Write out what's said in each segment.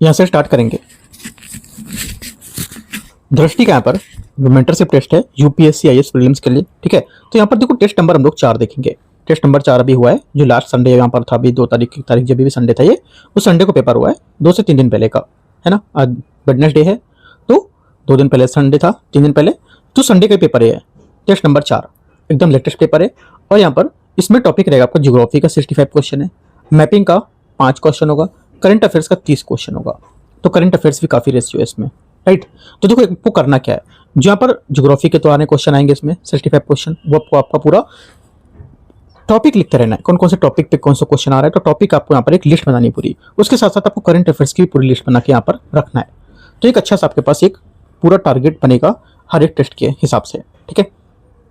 यहाँ से स्टार्ट करेंगे। दृष्टि का यहाँ पर जो मेंटरशिप टेस्ट है यूपीएससी आईएएस प्रीलिम्स के लिए, ठीक है। तो यहाँ पर देखो टेस्ट नंबर हम लोग 4 देखेंगे। टेस्ट नंबर 4 अभी हुआ है, जो लास्ट संडे यहाँ पर था, अभी 2 तारीख जब भी संडे था ये, उस संडे को पेपर हुआ है 2 से 3 दिन पहले का, है ना। आज वेडनेसडे है तो 2 दिन पहले संडे था, 3 दिन पहले, तो संडे का पेपर है टेस्ट नंबर 4, एकदम लेटेस्ट पेपर है। और यहाँ पर इसमें टॉपिक रहेगा आपका ज्योग्राफी का 65 क्वेश्चन है, मैपिंग का 5 क्वेश्चन होगा, करंट अफेयर्स का 30 क्वेश्चन होगा। तो करंट अफेयर्स भी काफी रेशियो है इसमें, राइट। तो देखो आपको करना क्या है, जो यहाँ पर ज्योग्राफी के तो आने क्वेश्चन आएंगे इसमें 65 क्वेश्चन, वो आपको आपका पूरा टॉपिक लिखते रहना है, कौन कौन से टॉपिक पे कौन सा क्वेश्चन आ रहा है। तो टॉपिक आपको यहाँ पर एक लिस्ट बनानी पूरी, उसके साथ साथ आपको करंट अफेयर्स की भी पूरी लिस्ट बना के यहाँ पर रखना है। तो एक अच्छा सा आपके पास एक पूरा टारगेट बनेगा हर एक टेस्ट के हिसाब से, ठीक है।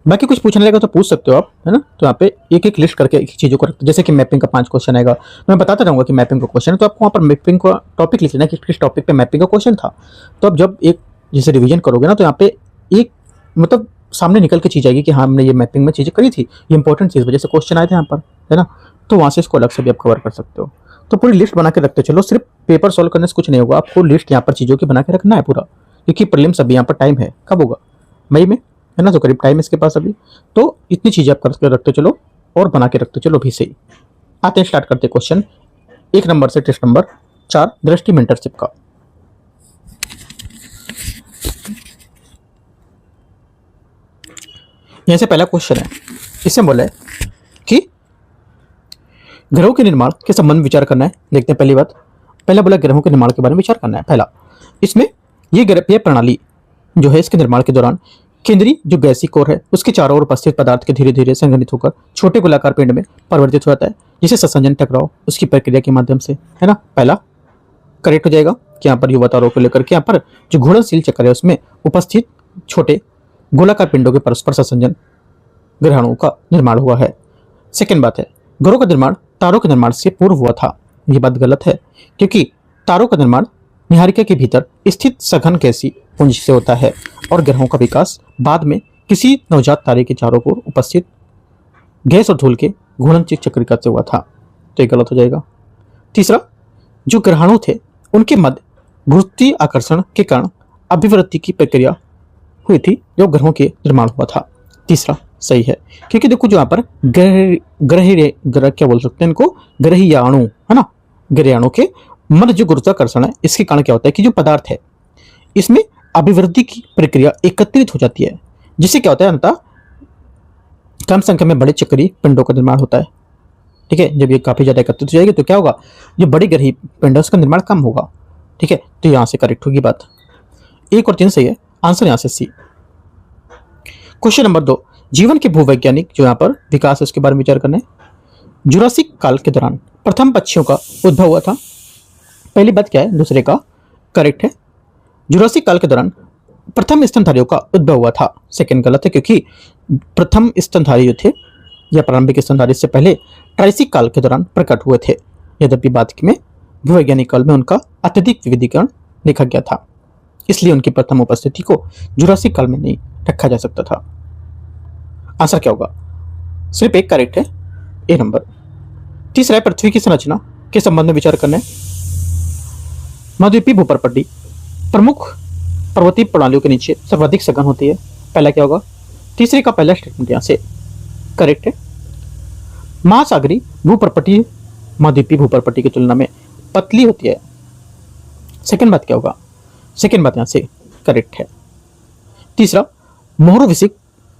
बाकी कुछ पूछने लगा तो पूछ सकते हो आप, है ना। तो यहाँ पे एक एक लिस्ट करके एक चीज़ों को रखते, जैसे कि मैपिंग का 5 क्वेश्चन आएगा, मैं बताता रहूँगा कि मैपिंग का क्वेश्चन है, तो आपको वहाँ पर मैपिंग का टॉपिक लिख लेना कि किस टॉपिक पे मैपिंग का क्वेश्चन था। तो अब जब एक जैसे रिवीजन करोगे ना, तो यहाँ पे एक मतलब सामने निकल के चीज़ आएगी कि हाँ हमने ये मैपिंग में चीज़ें करी थी, ये इंपॉर्टेंट चीज़ वजह से क्वेश्चन आए थे यहाँ पर, है ना। तो वहाँ से इसको अलग से भी आप कवर कर सकते हो। तो पूरी लिस्ट बना के रखते चलो, सिर्फ पेपर सॉल्व करने से कुछ नहीं होगा, आपको लिस्ट यहाँ पर चीज़ों की बना के रखना है पूरा, क्योंकि प्रीलिम्स अभी यहाँ पर टाइम है, कब होगा, मई में, है ना। तो करीब टाइम है इसके पास अभी, तो इतनी चीज़ें आप करके रखते चलो और बना के रखते चलो भी सही। आते हैं, स्टार्ट करते क्वेश्चन 1 नंबर से, टेस्ट नंबर 4 दृष्टि मेंटरशिप का। यहां से पहला क्वेश्चन है, इससे बोला है कि ग्रहों के निर्माण के संबंध में विचार करना है। देखते हैं पहली बात, पहला बोला ग्रहों के निर्माण के बारे में विचार करना है। पहला, इसमें ये प्रणाली जो है, इसके निर्माण के दौरान केंद्रीय जो गैसीय कोर है उसके चारों ओर उपस्थित पदार्थ के धीरे धीरे संघनित होकर छोटे गोलाकार पिंड में परिवर्तित हो जाता है, जिसे ससंजन टकराव उसकी प्रक्रिया के माध्यम से, है ना। पहला करेक्ट हो जाएगा कि यहाँ पर युवा तारों को लेकर के यहाँ पर जो घूर्णनशील चक्र है उसमें उपस्थित छोटे गोलाकार पिंडों के परस्पर ससंजन ग्रहणों का निर्माण हुआ है। सेकेंड बात है, ग्रहों का निर्माण तारों के निर्माण से पूर्व हुआ था। ये बात गलत है, क्योंकि तारों का निर्माण निहारिका के भीतर स्थित सघन गैसीय पुंज से होता है और ग्रहों का विकास बाद में किसी नवजात तारे के चारों ओर उपस्थित गैस और धूल के घूर्णनशील चक्रिका से हुआ था। तो ये गलत हो जाएगा। तीसरा, जो ग्रहाणु थे उनके मध्य गुरुत्वीय आकर्षण के कारण अभिवृद्धि की प्रक्रिया हुई थी जो ग्रहों के निर्माण हुआ था। तीसरा सही है, क्योंकि देखो जो यहाँ पर ग्रह क्या बोल सकते हैं इनको, ग्रहीयाणु, है ना। ग्रहाणु के मध्य जो गुरुत्वाकर्षण है इसके कारण क्या होता है कि जो पदार्थ है इसमें अभिवृद्धि की प्रक्रिया एकत्रित हो जाती है, जिससे क्या होता है अंततः कम संख्या में बड़े चक्रीय पिंडों का निर्माण होता है, ठीक है। जब ये काफी ज्यादा एकत्रित हो जाएगी तो क्या होगा, जो बड़े ग्रहीय पिंड है उसका निर्माण कम होगा, ठीक है। तो यहाँ से करेक्ट होगी बात। 1 और 3 सही है, आंसर यहाँ से सी। क्वेश्चन नंबर 2, जीवन के भूवैज्ञानिक जो यहाँ पर विकास है उसके बारे में विचार करना है। जुरासिक काल के दौरान प्रथम पक्षियों का उद्भव हुआ था। पहली बात क्या है, दूसरे का करेक्ट है। जुरासिक काल के दौरान प्रथम स्तनधारियों का उद्भव हुआ था। सेकंड गलत है, क्योंकि प्रथम स्तनधारी जो थे या प्रारंभिक स्तनधारी से पहले ट्राइसिक काल के दौरान प्रकट हुए थे। यद्यपि बाद में भूवैज्ञानिक काल में उनका अत्यधिक विविधीकरण देखा गया था, इसलिए उनकी प्रथम उपस्थिति को जुरासिक काल में नहीं रखा जा सकता था। आंसर क्या होगा, सिर्फ एक करेक्ट है, ए नंबर। तीसरा है, पृथ्वी की संरचना के संबंध में विचार करना है। महाद्वीपीय भूपर्पट्टी प्रमुख पर्वतीय प्रणालियों के नीचे सर्वाधिक सघन होती है। पहला क्या होगा, तीसरे का पहला स्टेटमेंट यहां से करेक्ट है। महासागरीय भूपर्पट्टी महाद्वीपीय भूपर्पट्टी की तुलना में पतली होती है। सेकंड बात क्या होगा, सेकंड बात यहां से करेक्ट है। तीसरा,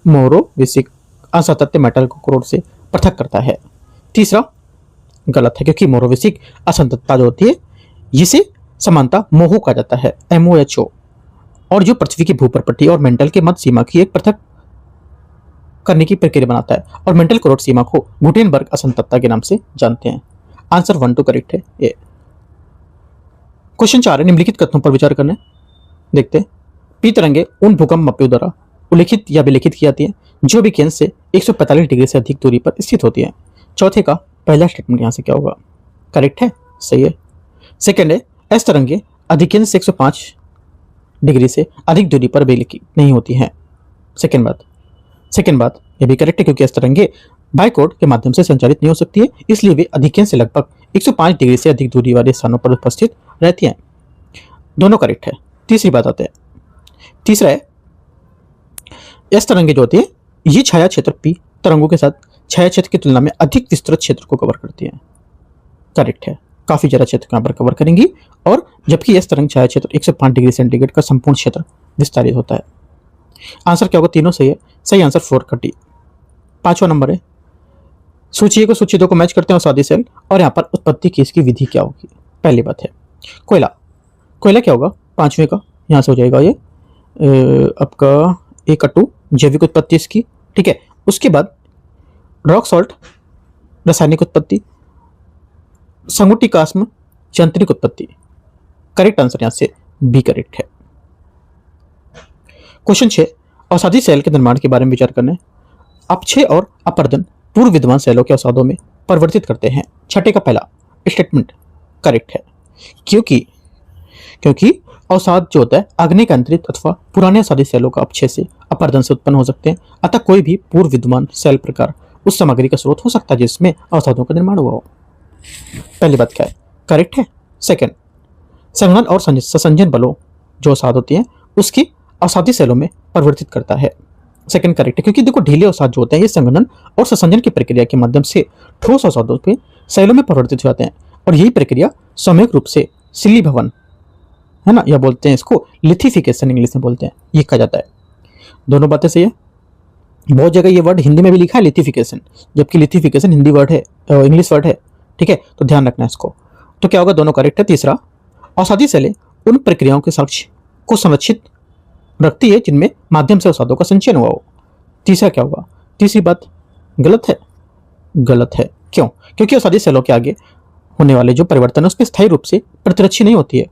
मोहरोविसिक असातत्य मेटल को कोरोड से पृथक करता है। तीसरा गलत है, क्योंकि मोहरोविसिक असंततता जो होती है जिसे समानता मोहो कहा जाता है, MOHO, और जो पृथ्वी की भूपर्पट्टी और मेंटल के मध्य सीमा की एक पृथक करने की प्रक्रिया बनाता है, और मेंटल कोरोड सीमा को गुटेनबर्ग असंततता के नाम से जानते हैं। आंसर 1 2 करेक्ट है, ए। क्वेश्चन 4 है, निम्नलिखित कथनों पर विचार करना है। देखते हैं, पी तरंगे उन भूकंप मापियों द्वारा उल्लिखित या विलिखित की जाती है जो भी केंद्र से 145 डिग्री से अधिक दूरी पर स्थित होती है। चौथे का पहला स्टेटमेंट यहां से क्या होगा, करेक्ट है, सही है। सेकंड है, एस तरंगे अधिकेंद्र से 105 डिग्री से अधिक दूरी पर विलिखित नहीं होती हैं। सेकंड बात यह भी करेक्ट है, क्योंकि एस तरंगे बाइकोड के माध्यम से संचालित नहीं हो सकती है, इसलिए वे अधिकेंद्र से लगभग 105 डिग्री से अधिक दूरी वाले स्थानों पर उपस्थित रहती हैं। दोनों करेक्ट है। तीसरी बात आते हैं, तीसरा है एस तरंगे जो होती है ये छाया क्षेत्र पी तरंगों के साथ छाया क्षेत्र की तुलना में अधिक विस्तृत क्षेत्र को कवर करती है। करेक्ट है, काफी ज्यादा क्षेत्र यहाँ पर कवर करेंगी, और जबकि एस तरंग छाया क्षेत्र 105 डिग्री सेंटीग्रेड का संपूर्ण क्षेत्र विस्तारित होता है। आंसर क्या होगा? तीनों सही है। सही आंसर 4 का डी। 5वां नंबर है सूची को सूची 2 को मैच करते हैं सादी सेल, और यहाँ पर उत्पत्ति की इसकी विधि क्या होगी? पहली बात है कोयला। कोयला क्या होगा? 5वें का यहाँ से हो जाएगा ये आपका A2 जैविक उत्पत्ति इसकी, ठीक है। उसके बाद रॉक सॉल्ट रासायनिक उत्पत्ति, संगुटिकास्म यांत्रिक उत्पत्ति। करेक्ट आंसर यहाँ से बी करेक्ट है। क्वेश्चन 6 अवसादी सेल के निर्माण के बारे में विचार करना है। अपक्षय और अपर्दन पूर्व विद्यमान सेलों के अवसादों में परिवर्तित करते हैं। छठे का पहला स्टेटमेंट करेक्ट है, क्योंकि अवसाद जो होता है आग्नेय केंद्रित अथवा पुराने अवसादी सेलों का अपक्षय से अपर्दन से उत्पन्न हो सकते हैं। अतः कोई भी पूर्व विद्यमान सेल प्रकार उस सामग्री का स्रोत हो सकता है जिसमें अवसादों का निर्माण हुआ हो। पहली बात क्या है? करेक्ट है। सेकंड, संघनन और संसंजन बलों जो अवसाद होती है उसकी अवसादी सेलों में परिवर्तित करता है। सेकंड करेक्ट है, क्योंकि देखो ढीले अवसाद जो होते हैं ये संघनन और संसंजन की प्रक्रिया के माध्यम से ठोस अवसादों के सेलों में परिवर्तित हो जाते हैं, और यही प्रक्रिया सामूहिक रूप से सिली भवन है ना, या बोलते हैं इसको लिथिफिकेशन इंग्लिश में बोलते हैं, ये कहा जाता है। दोनों बातें सही है। बहुत जगह ये वर्ड हिंदी में भी लिखा है लिथिफिकेशन, जबकि लिथिफिकेशन हिंदी वर्ड है, इंग्लिश वर्ड है, ठीक है, तो ध्यान रखना है इसको। तो क्या होगा? दोनों करेक्ट है। तीसरा, अवसादी सेलें उन प्रक्रियाओं के साक्ष्य को संरक्षित रखती है जिनमें माध्यम से अवसादों का संचयन हुआ हो। तीसरा क्या होगा? तीसरी बात गलत है। गलत है क्यों? क्योंकि अवसादी सेलों के आगे होने वाले जो परिवर्तन है उसमें स्थायी रूप से प्रतिरक्षी नहीं होती है,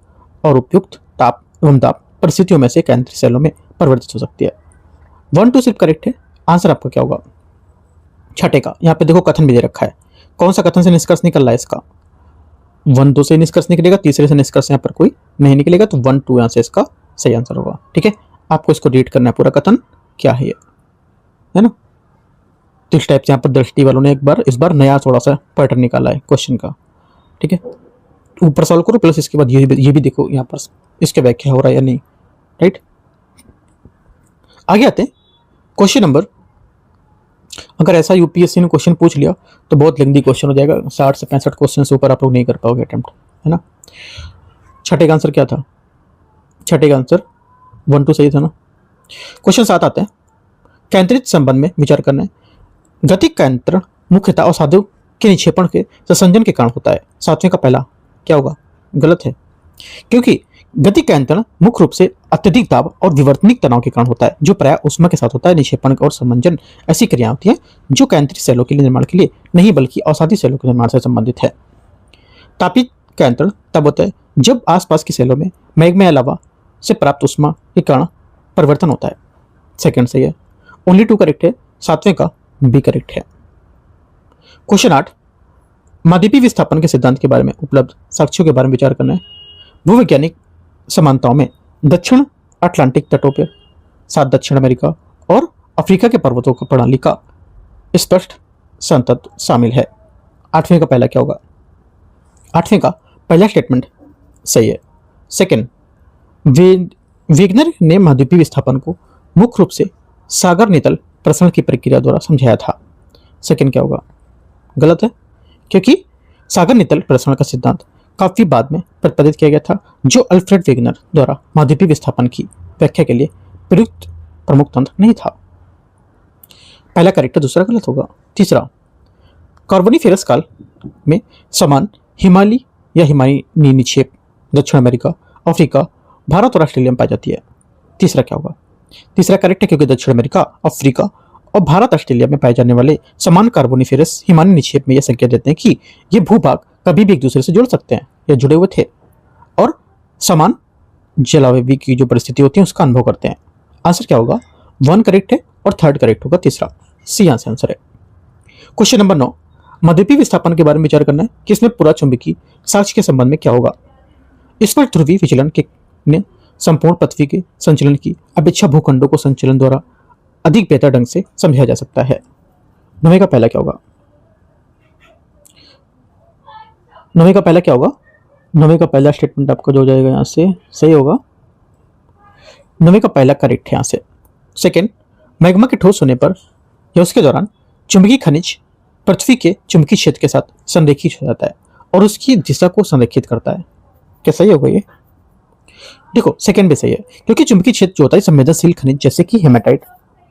और उपयुक्त ताप एवं दाब परिस्थितियों में से केंद्रीय सेलों में परिवर्तित हो सकती है। 1 2 सिर्फ करेक्ट है। आंसर आपका क्या होगा? छठे का। यहाँ पे देखो कथन भी दे रखा है, कौन सा कथन से निष्कर्ष निकल रहा है इसका? 1 2 से निष्कर्ष निकलेगा, तीसरे से निष्कर्ष यहाँ पर कोई नहीं निकलेगा, तो 1 2 यहाँ से इसका सही आंसर होगा, ठीक है। आपको इसको रीड करना है पूरा कथन क्या है ये, है ना। तो इस टाइप से यहाँ पर दृष्टि वालों ने इस बार नया थोड़ा सा पैटर्न निकाला है क्वेश्चन का, ठीक है। ऊपर सॉल्व करो प्लस इसके बाद ये भी देखो यहाँ पर इसके व्याख्या हो रहा है या नहीं, राइट। आगे आते हैं क्वेश्चन नंबर, अगर ऐसा यूपीएससी ने क्वेश्चन पूछ लिया तो बहुत लेंथी क्वेश्चन हो जाएगा, 60 से 65 क्वेश्चन से ऊपर आप लोग नहीं कर पाओगे अटेम्प्ट, है ना। छठे का आंसर क्या था? छठे का आंसर 1 2 सही था ना। क्वेश्चन 7 आता है, केंद्रित संबंध में विचार करना है। गतिक केंद्र मुख्यतः अवसादों के निक्षेपण के संसंजन के कारण होता है। 7वें का पहला क्या होगा? गलत है, क्योंकि गति केंद्रण मुख्य रूप से अत्यधिक दाब और विवर्तनिक तनाव के कारण होता है, जो प्राय उष्मा के साथ होता है। निक्षेपण और संमंजन ऐसी क्रिया होती है जो केंद्रीय सेलों के निर्माण के लिए नहीं बल्कि अवसादी सेलों के निर्माण से संबंधित है। तापित केंद्रण तब होता है जब आसपास की सेलों में मैग्मा लावा से प्राप्त उष्मा के कारण परिवर्तन होता है। सेकंड सही है, ओनली 2 करेक्ट है। 7वें का बी करेक्ट है। क्वेश्चन 8, महाद्वीपीय विस्थापन के सिद्धांत के बारे में उपलब्ध साक्ष्यों के बारे में विचार करना है। भूवैज्ञानिक समानताओं में दक्षिण अटलांटिक तटों पर साथ दक्षिण अमेरिका और अफ्रीका के पर्वतों की प्रणाली का स्पष्ट संतत्व शामिल है। 8वें का पहला क्या होगा? 8वें का पहला स्टेटमेंट सही है। सेकंड, वेगनर ने महाद्वीपीय विस्थापन को मुख्य रूप से सागर नितल प्रसरण की प्रक्रिया द्वारा समझाया था। सेकंड क्या होगा? गलत है, क्योंकि सागर नितल प्रसरण का सिद्धांत काफी बाद में प्रतिपादित किया गया था, जो अल्फ्रेड वेगनर द्वारा महाद्वीपीय विस्थापन की व्याख्या के लिए प्रयुक्त प्रमुख तंत्र नहीं था। पहला करेक्ट है, दूसरा गलत होगा। तीसरा, कार्बोनिफेरस काल में समान हिमालय या हिमानी निक्षेप दक्षिण अमेरिका, अफ्रीका, भारत और ऑस्ट्रेलिया में पाई जाती है। तीसरा क्या होगा? तीसरा करेक्ट है, क्योंकि दक्षिण अमेरिका, अफ्रीका और भारत ऑस्ट्रेलिया में पाए जाने वाले समान कार्बोनिफेरस हिमानी निक्षेप में यह संकेत देते हैं कि ये भूभाग कभी भी एक दूसरे से जुड़ सकते हैं या जुड़े हुए थे और समान जलावयवी की जो परिस्थिति होती है उसका अनुभव करते हैं। आंसर क्या होगा? 1 करेक्ट है और 3rd करेक्ट होगा। तीसरा सी आंसर है। क्वेश्चन नंबर 9, महाद्वीपीय विस्थापन के बारे में विचार करना है कि इसमें पूरा चुंबकीय साक्ष्य के संबंध में क्या होगा। इस पर ध्रुवीय विचलन के ने संपूर्ण पृथ्वी के संचलन की अपेक्षा भूखंडों को संचलन द्वारा अधिक बेहतर ढंग से समझा जा सकता है। 9वें का पहला क्या होगा? 9वें का पहला क्या होगा? 9वें का पहला स्टेटमेंट आपका जो हो जाएगा यहाँ से सही होगा। 9वें का पहला करेक्ट है यहाँ से। सेकेंड, मैग्मा के ठोस होने पर या उसके दौरान चुंबकीय खनिज पृथ्वी के चुंबकीय क्षेत्र के साथ संरेखित हो जाता है और उसकी दिशा को संरेखित करता है। क्या सही होगा ये? देखो सेकेंड भी सही है, क्योंकि चुंबकीय क्षेत्र जो होता है संवेदनशील खनिज जैसे कि हेमाटाइट,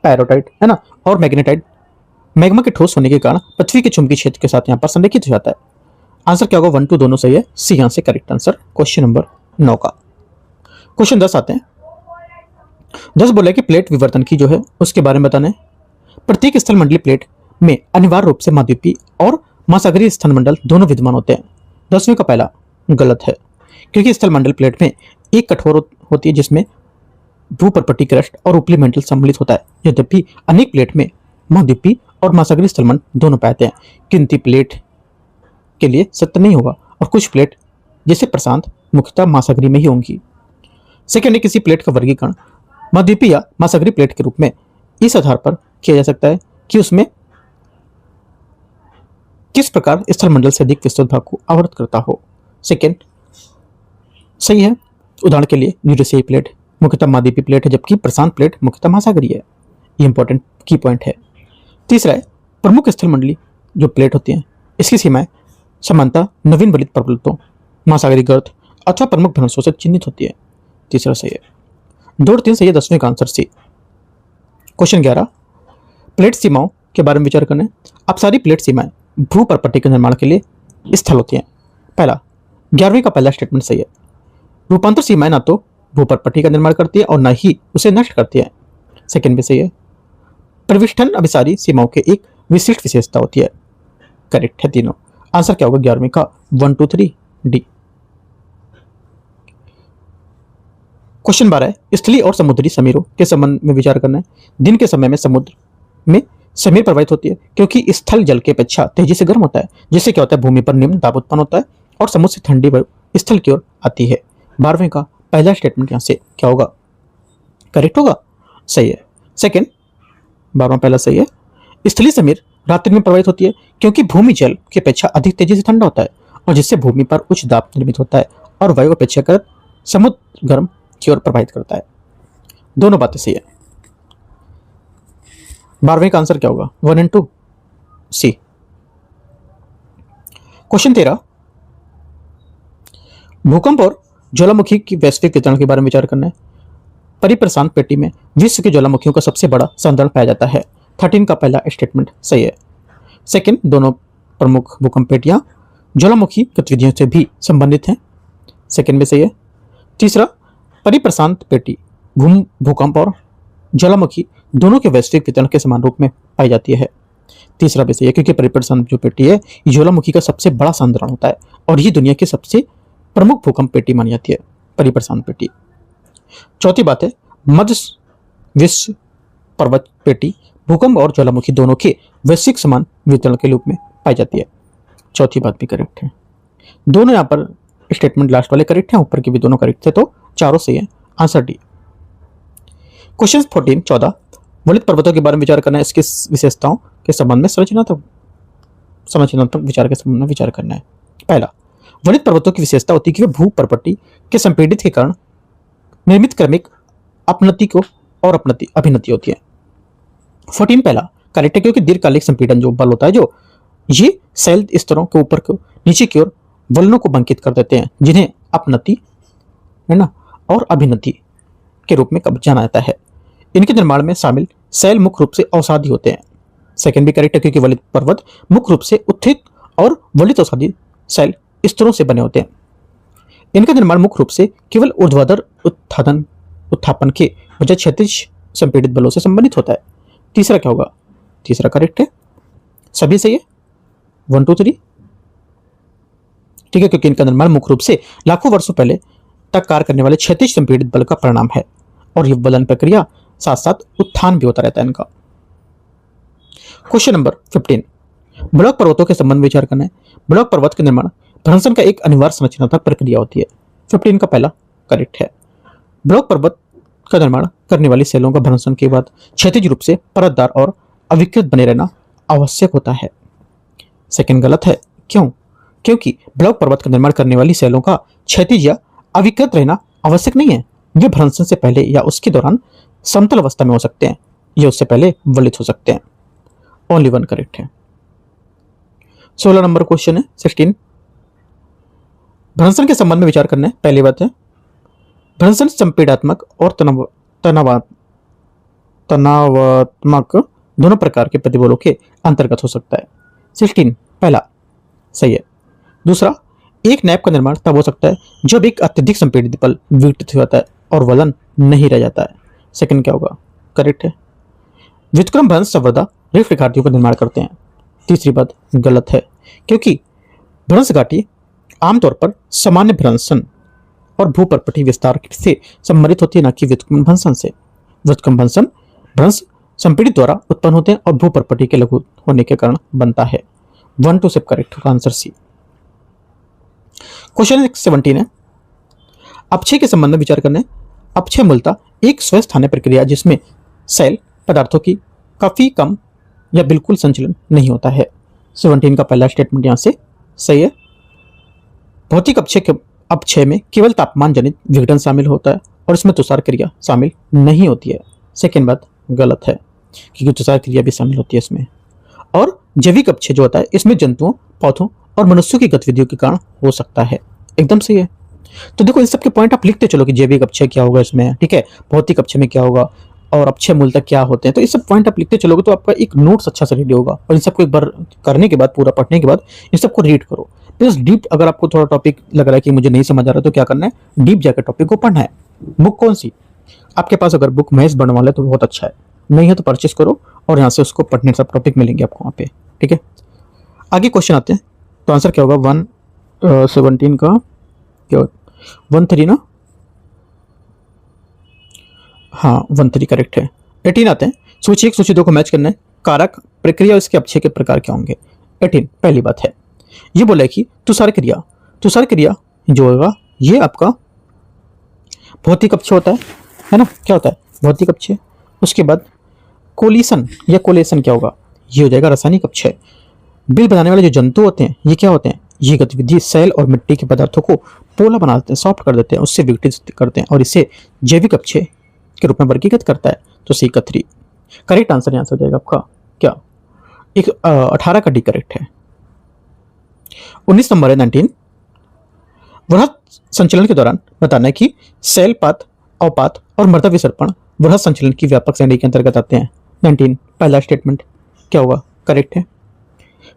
पैरोटाइट है ना, और मैग्नेटाइट मैग्मा के ठोस होने के कारण पृथ्वी के चुंबकीय क्षेत्र के साथ यहाँ पर संरेखित हो जाता है। आंसर क्या होगा? 1, 2 दोनों सही है। सी यहाँ से करेक्ट आंसर क्वेश्चन नंबर 9 का। क्वेश्चन 10 आते हैं। 10 बोले कि प्लेट विवर्तन की जो है उसके बारे में बताना है। प्रत्येक स्थलमंडलीय प्लेट में अनिवार्य रूप से महाद्वीपीय और महासागरीय स्थलमंडल दोनों विद्यमान होते हैं। 10वें का पहला गलत है, क्योंकि स्थलमंडल प्लेट में एक कठोर होती है जिसमें भूपर्पटीय क्रस्ट और ऊपरी मेंटल सम्मिलित होता है, यद्यपि अनेक प्लेट में महाद्वीपीय और महासागरीय स्थलमंडल दोनों पाते हैं। गिनती प्लेट के लिए सत्य नहीं होगा और कुछ प्लेट जैसे प्रशांत मुख्यतः महासागरीय में ही होंगी। सेकेंड है, किसी प्लेट का वर्गीकरण महाद्वीपीय या महासागरीय प्लेट के रूप में इस आधार पर किया जा सकता है कि उसमें किस प्रकार स्थलमंडल से अधिक विस्तृत भाग को आवृत करता हो। सेकेंड सही है। उदाहरण के लिए यूरेशियाई प्लेट मुख्यतः महाद्वीपीय प्लेट है, जबकि प्रशांत प्लेट मुख्यतः महासागरीय है। ये इंपॉर्टेंट की पॉइंट है। तीसरा है, प्रमुख स्थलमंडलीय जो प्लेट होती हैं इसकी सीमाएं समानता नवीन वलित पर्वतों, महासागरीय गर्त अथवा प्रमुख भ्रंशों से चिन्हित होती है। तीसरा सही है। 2 और 3 सही है। 10वें का आंसर सी। क्वेश्चन 11, प्लेट सीमाओं के बारे में विचार करना है। अब सारी प्लेट सीमाएं भूपर्पटी के निर्माण के लिए स्थल होती हैं। पहला 11वीं का पहला स्टेटमेंट सही है। रूपांतर सीमाएं ना तो भूपर्पटी का निर्माण करती है और न ही उसे नष्ट करती है। सेकेंड भी सही है। प्रविष्टन अभिसारी सीमाओं के एक विशिष्ट विशेषता होती है। करेक्ट है तीनों। आंसर क्या होगा? 11वीं का 1, 2, 3 डी। क्वेश्चन 12 है, स्थलीय और समुद्री समीरों के संबंध में विचार करना है। दिन के समय में समुद्र में समीर प्रवाहित होती है क्योंकि स्थल जल की अपेक्षा तेजी से गर्म होता है, जिससे क्या होता है भूमि पर निम्न दाब उत्पन्न होता है और समुद्र से ठंडी वायु स्थल की ओर आती है। 12वें का पहला स्टेटमेंट यहां से क्या होगा? करेक्ट होगा, सही है। सेकेंड 12वां पहला सही है। स्थलीय समीर रात्रि में प्रवाहित होती है क्योंकि भूमि जल की अपेक्षा अधिक तेजी से ठंडा होता है और जिससे भूमि पर उच्च दाब निर्मित होता है और वायु अपेक्षाकृत समुद्र गर्म की ओर प्रभावित करता है। दोनों बातें सही है। 12वें का आंसर क्या होगा? 1 और 2 सी। क्वेश्चन 13, भूकंप और ज्वालामुखी की वैश्विक वितरण के बारे में विचार करना है। परिप्रशांत पेटी में विश्व के ज्वालामुखियों का सबसे बड़ा संतरण पाया जाता है। 13 का पहला स्टेटमेंट सही है। सेकंड, दोनों प्रमुख भूकंप पेटियां ज्वालामुखी गतिविधियों से भी संबंधित हैं। सेकंड में सही है। तीसरा, परिप्रशांत पेटी भूकंप और ज्वालामुखी दोनों के वैश्विक वितरण के समान रूप में पाई जाती है। तीसरा भी सही है, क्योंकि परिप्रशांत जो पेटी है ये ज्वालामुखी का सबसे बड़ा संतरण होता है और ये दुनिया की सबसे प्रमुख भूकंप पेटी मानी जाती है, परिप्रशांत पेटी। चौथी बात है, मध्य विश्व पर्वत पेटी भूकंप और ज्वालामुखी दोनों के वैश्विक समान वितरण के रूप में पाई जाती है। चौथी बात भी करेक्ट है। दोनों यहाँ पर स्टेटमेंट लास्ट वाले करेक्ट हैं, ऊपर के भी दोनों करेक्ट थे, तो चारों सही है। Answer D. क्वेश्चन 14 वलित पर्वतों के बारे में विचार करना है। इसकी विशेषताओं के संबंध में संरचनात्मक विचार के संबंध में विचार करना है। पहला, वलित पर्वतों की विशेषता होती है कि वे भूपर्पटी के संपीड़ित के कारण निर्मित क्रमिक अपनति को और अभिनति होती है। 14 पहला करेक्ट है, क्योंकि दीर्घकालिक संपीड़न जो बल होता है जो ये शैल स्तरों के ऊपर को नीचे की ओर वलनों को बंकित कर देते हैं, जिन्हें अपनति है ना और अभिनति के रूप में जाना जाता है। इनके निर्माण में शामिल शैल मुख्य रूप से अवसादी होते हैं। सेकंड भी करेक्ट है, क्योंकि वलित पर्वत मुख्य रूप से उत्थित और वलित अवसादी शैल स्तरों से बने होते हैं। इनका निर्माण मुख्य रूप से केवल ऊर्ध्वाधर उत्थापन के बजाय क्षैतिज संपीड़ित बलों से संबंधित होता है। तीसरा क्या होगा? तीसरा करेक्ट है, सभी सही है। 1, 2, 3 ठीक है, क्योंकि इनका निर्माण मुख्य रूप से लाखों वर्षों पहले तक कार्य करने वाले क्षैतिज संपीड़ित बल का परिणाम है और यह बलन प्रक्रिया साथ साथ उत्थान भी होता रहता है इनका। क्वेश्चन नंबर 15 ब्लॉक पर्वतों के संबंध में विचार करना है। ब्लॉक पर्वत के निर्माण भ्रंशन का एक अनिवार्य संरचनात्मक प्रक्रिया होती है। 15 का पहला करेक्ट है। ब्लॉक पर्वत का निर्माण करने वाली सेलों का भ्रंशन के बाद क्षैतिज रूप से परतदार और अविकृत बने रहना आवश्यक होता है। सेकंड गलत है। क्यों? क्योंकि ब्लॉक पर्वत का निर्माण करने वाली सेलों का क्षैतिज या अविकृत रहना आवश्यक नहीं है। ये भ्रंशन से पहले या उसके दौरान समतल अवस्था में हो सकते हैं, ये उससे पहले वलित हो सकते हैं। ओनली वन करेक्ट है। 16 नंबर क्वेश्चन है 16। भ्रंशन के संबंध में विचार करना है। पहली बात है भ्रंशन संपीड़ात्मक और तनावात्मक दोनों प्रकार के प्रतिबलों के अंतर्गत हो सकता है। 16 पहला सही है। दूसरा, एक नैप का निर्माण तब हो सकता है जब एक अत्यधिक संपीड़ित बल विघटित हो जाता है और वलन नहीं रह जाता है। सेकंड क्या होगा? करेक्ट है। व्युत्क्रम भ्रंश संवर्धा रिफ्ट घाटियों का निर्माण करते हैं। तीसरी बात गलत है, क्योंकि भ्रंश घाटी आमतौर पर सामान्य भ्रंशन और भूपर्पटी विस्तार से संबंधित होती है, न कि व्युत्क्रम भ्रंशन से। व्युत्क्रम भ्रंशन भ्रंश संपीड़ित द्वारा उत्पन्न होते हैं और भूपर्पटी के लघु होने के कारण बनता है। 1 2 से करेक्ट होगा आंसर सी। क्वेश्चन 17 है अपक्षय के संबंध में विचार करने। अपक्षय मूलतः एक स्वस्थानीय प्रक्रिया जिसमें सेल पदार्थों की काफी कम या बिल्कुल संचलन नहीं होता है। 17 का पहला स्टेटमेंट यहां से सही है। भौतिक अपक्षय में केवल तापमान जनित विघटन शामिल होता है और इसमें तुषार क्रिया शामिल नहीं होती है। सेकेंड बात गलत है, क्योंकि तुषार क्रिया भी शामिल होती है इसमें। और जैविक अपक्षय जो होता है इसमें जंतुओं, पौधों और मनुष्यों की गतिविधियों के कारण हो सकता है। एकदम सही है। तो देखो इन सब के पॉइंट आप लिखते चलो कि जैविक अपक्षय क्या होगा इसमें, ठीक है, भौतिक अपक्षय में क्या होगा और अपक्षय मूलतः क्या होते हैं। तो ये सब पॉइंट आप लिखते चलोगे तो आपका एक नोट्स अच्छा से रेडी होगा। और इन सबको एक बार करने के बाद, पूरा पढ़ने के बाद इन सबको रीड करो। प्लस डीप, अगर आपको थोड़ा टॉपिक लग रहा है कि मुझे नहीं समझ आ रहा तो क्या करना है, डीप जाकर टॉपिक को पढ़ना है। बुक कौन सी आपके पास, अगर बुक महेश बनवाले है तो बहुत अच्छा है, नहीं है तो परचेस करो और यहाँ से उसको पढ़ने सब टॉपिक मिलेंगे आपको वहाँ पे, ठीक है। आगे क्वेश्चन आते हैं। तो आंसर क्या होगा? 117 का क्या 13 ना? हाँ 13 करेक्ट है। 18 आते हैं। सूची 1 सूची 2 को मैच करना है। कारक, प्रक्रिया और इसके अपक्षय के प्रकार क्या होंगे? 18 पहली बात है ये बोला है कि तुषार क्रिया जो होगा ये आपका भौतिक अपक्षय होता है ना? क्या होता है? भौतिक अपक्षय। उसके बाद कोलिशन या कोलेशन क्या होगा? ये हो जाएगा रासायनिक अपक्षय। बिल बनाने वाले जो जंतु होते हैं ये क्या होते हैं? ये गतिविधि सेल और मिट्टी के पदार्थों को पोला बना देते हैं, सॉफ्ट कर देते हैं, उससे विघटित करते हैं और इसे जैविक अपक्षय के रूप में वर्गीकृत करता है। तो सी का 3 करेक्ट आंसर यहाँ से हो जाएगा आपका क्या? 18 का डी करेक्ट है। 19 नंबर है 19। वृहद संचलन के दौरान बताना है कि सेल पात, अवपात और मृदा विसर्पण वृहद संचलन की व्यापक श्रेणी के अंतर्गत आते हैं। 19 पहला स्टेटमेंट क्या होगा? करेक्ट है।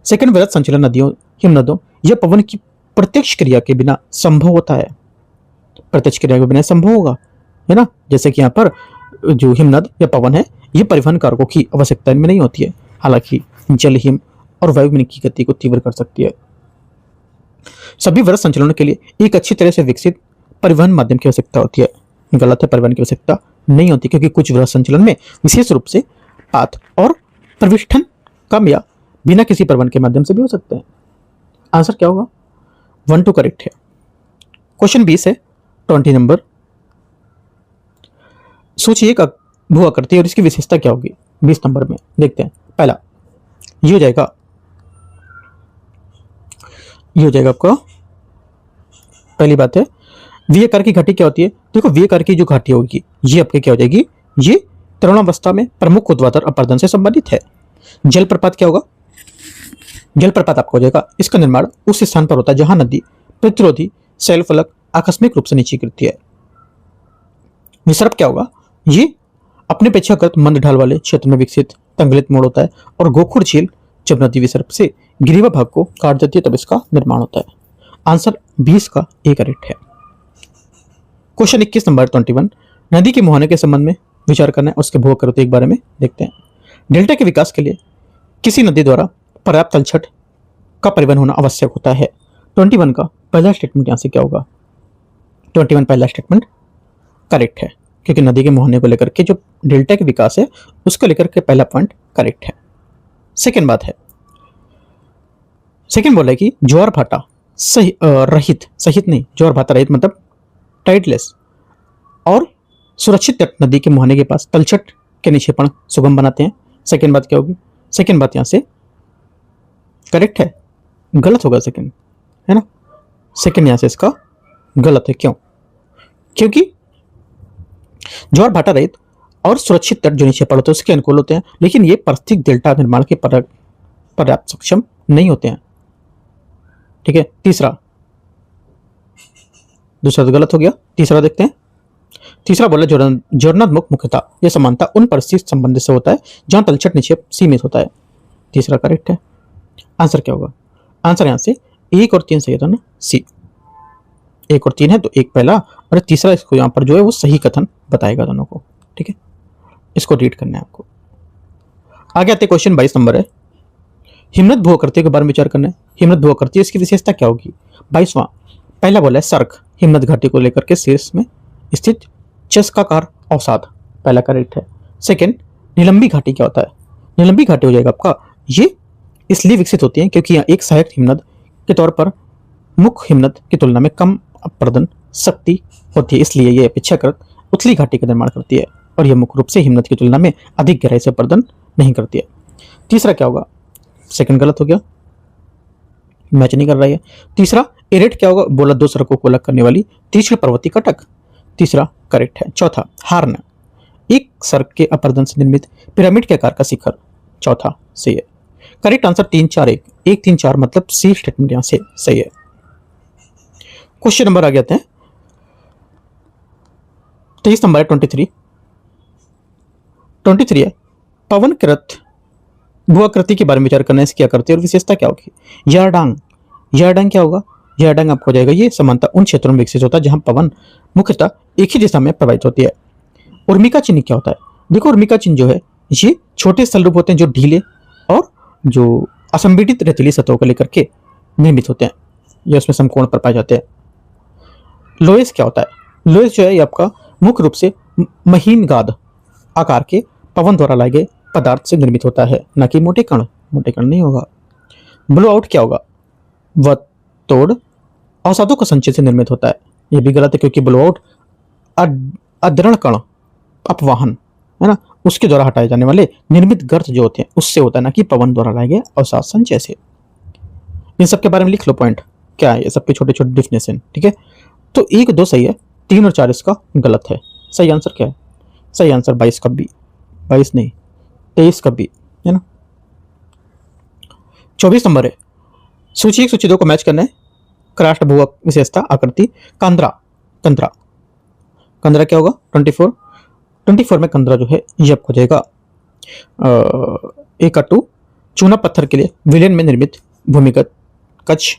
सेकंड, वृहद संचलन नदियों, हिमनदों या पवन की प्रत्यक्ष क्रिया के बिना संभव होता है। प्रत्यक्ष क्रिया के बिना संभव होगा, है ना? जैसे कि यहाँ पर जो हिमनद या पवन है ये परिवहन कारकों की आवश्यकता इनमें नहीं होती है, हालांकि जल, हिम और वायु में की गति को तीव्र कर सकती है। सभी वृहद संचलनों के लिए एक अच्छी तरह से विकसित परिवहन माध्यम की आवश्यकता होती है। गलत है, परिवहन की आवश्यकता नहीं होती, क्योंकि कुछ वृहद संचलन में विशेष रूप से पात और प्रविष्ठन कम या बिना किसी परिवहन के माध्यम से भी हो सकते हैं। आंसर क्या होगा? 1 2 करेक्ट है। क्वेश्चन 20 है 20 नंबर। सोचिए भू आकृति और इसकी विशेषता क्या होगी 20 नंबर में। देखते हैं। पहला ये हो जाएगा आपका, पहली बात है वी आकार की घाटी क्या होती है? देखो वी आकार की जो घाटी होगी ये आपके क्या हो जाएगी? ये तरुणावस्था में प्रमुख ऊर्ध्वाधर अपरदन से संबंधित है। जलप्रपात क्या होगा? जलप्रपात आपको हो जाएगा इसका निर्माण उस स्थान पर होता है जहां नदी प्रतिरोधी सेल फलक आकस्मिक रूप से नीचे गिरती है। विसर्प क्या होगा? ये अपने अपेक्षाकृत मंद ढाल वाले क्षेत्र में विकसित तंगलित मोड़ होता है और गोखुर झील जब नदी विसर्प से गिरिवा भाग को काट देती है तब इसका निर्माण होता है। आंसर 20 का ए करेक्ट है। Question 21 number 21। नदी के मुहाने के संबंध में विचार करना है, उसके भू आकृति के बारे में देखते हैं। डेल्टा के विकास के लिए किसी नदी द्वारा पर्याप्त तलछट का परिवहन होना आवश्यक होता है। 21 का पहला स्टेटमेंट यहां से क्या होगा? 21 पहला स्टेटमेंट करेक्ट है, क्योंकि नदी के मुहाने को लेकर के जो डेल्टा के विकास है उसको लेकर के पहला पॉइंट करेक्ट है। सेकेंड बात है, सेकेंड बोला है कि ज्वार भाटा सहित नहीं, ज्वार भाटा रहित मतलब टाइडलेस और सुरक्षित तट नदी के मुहाने के पास तलछट के निक्षेपण सुगम बनाते हैं। सेकेंड बात क्या होगी? सेकेंड बात यहां से करेक्ट है, गलत होगा सेकेंड। है ना। सेकंड यहां से इसका गलत है। क्यों? क्योंकि ज्वार भाटा रहित और सुरक्षित तट जो नीचे पड़ते हैं उसके अनुकूल होते हैं, लेकिन ये प्राकृतिक डेल्टा निर्माण के पर्याप्त सक्षम नहीं होते हैं। ठीक है। तीसरा, दूसरा तो गलत हो गया, तीसरा देखते हैं। तीसरा बोला ज्वरनात्मक मुख्यता यह समानता उन परिस्थिति संबंध से होता है जहां तलछट निक्षेप सीमित होता है। तीसरा करेक्ट है। आंसर क्या होगा? आंसर यहां से 1 और 3 सही था ना, सी। 1 और 3 है तो एक पहला और तीसरा इसको यहां पर जो है वो सही कथन बताएगा दोनों को। ठीक है, इसको रीड करना है आपको। आगे आते क्वेश्चन 22 नंबर है, हिमनद भूआकृतियों के बारे में विचार करना है। हिमनद भूआकृति इसकी विशेषता क्या होगी? 22वां, पहला बोला है सर्क, हिमनद घाटी को लेकर के शीर्ष में स्थित चस्काकार अवसाद, पहला करेक्ट है। सेकंड, निलंबी घाटी क्या होता है? निलंबी घाटी हो जाएगा आपका, ये इसलिए विकसित होती है क्योंकि यह एक सहायक हिमनद के तौर पर मुख्य हिमनद की तुलना में कम अपरदन शक्ति होती है, इसलिए यह अपेक्षाकृत उथली घाटी का निर्माण करती है और यह मुख्य रूप से हिमनद की तुलना में अधिक गहराई से अपरदन नहीं करती है। तीसरा क्या होगा? सेकंड गलत हो गया, मैच नहीं कर रहा है। तीसरा, एरेट क्या होगा? बोला 2 सड़कों को अलग करने वाली तीक्ष्ण पर्वतीय कटक, तीसरा करेक्ट है। चौथा, हार्न, एक सड़क के अपरदन से निर्मित पिरामिड के आकार का शिखर, चौथा सही है। करेक्ट आंसर 3 4 1 1 3 4 मतलब सी स्टेटमेंट यहां से सही है। क्वेश्चन नंबर आ गया है 23 नंबर है 23 है, पवन कृत भूआकृति के बारे में विचार करना है, क्या करती है और विशेषता क्या होगी? यारडांग, यारडांग क्या होगा? यारडांग आपको हो जाएगा, ये समानता उन क्षेत्रों में विकसित होता है जहां पवन मुख्यतः एक ही दिशा में प्रवाहित होती है। उर्मिका चिन्ह क्या होता है? देखो उर्मिका चिन्ह जो है ये छोटे स्थल रूप होते हैं जो ढीले और जो असंपीड़ित रेतीली सतहों को लेकर के निर्मित होते हैं, ये उसमें समकोण पर पाए जाते हैं। लोएस क्या होता है? लोएस जो है ये आपका मुख्य रूप से महीन गाद आकार के पवन द्वारा लाए गए पदार्थ से निर्मित होता है, न कि मोटे कण, मोटे कण नहीं होगा। ब्लो आउट क्या होगा? वह तोड़ अवसादों का संचय से निर्मित होता है, यह भी गलत है क्योंकि ब्लो आउट अद्रढ़ कण अपवाहन है ना, उसके द्वारा हटाए जाने वाले निर्मित गर्त जो होते हैं उससे होता है, ना कि पवन द्वारा लाए गए अवसाद संचय से। इन सब के बारे में लिख लो पॉइंट क्या है, ये सबके छोटे छोटे डिफिनेशन। ठीक है, तो 1 2 सही है, 3 और 4 इसका गलत है। सही आंसर क्या है? सही आंसर 22 का बी, 22 नहीं 23 का बी है ना। 24 नंबर है, सूची 1 सूची 2 को मैच करना है। क्रास्ट भू विशेषता आकृति कंदरा, कंदरा कंदरा क्या होगा? 24 में कंदरा जो है ये आपको हो जाएगा एक अट्टू चूना पत्थर के लिए विलेन में निर्मित भूमिगत कच्छ।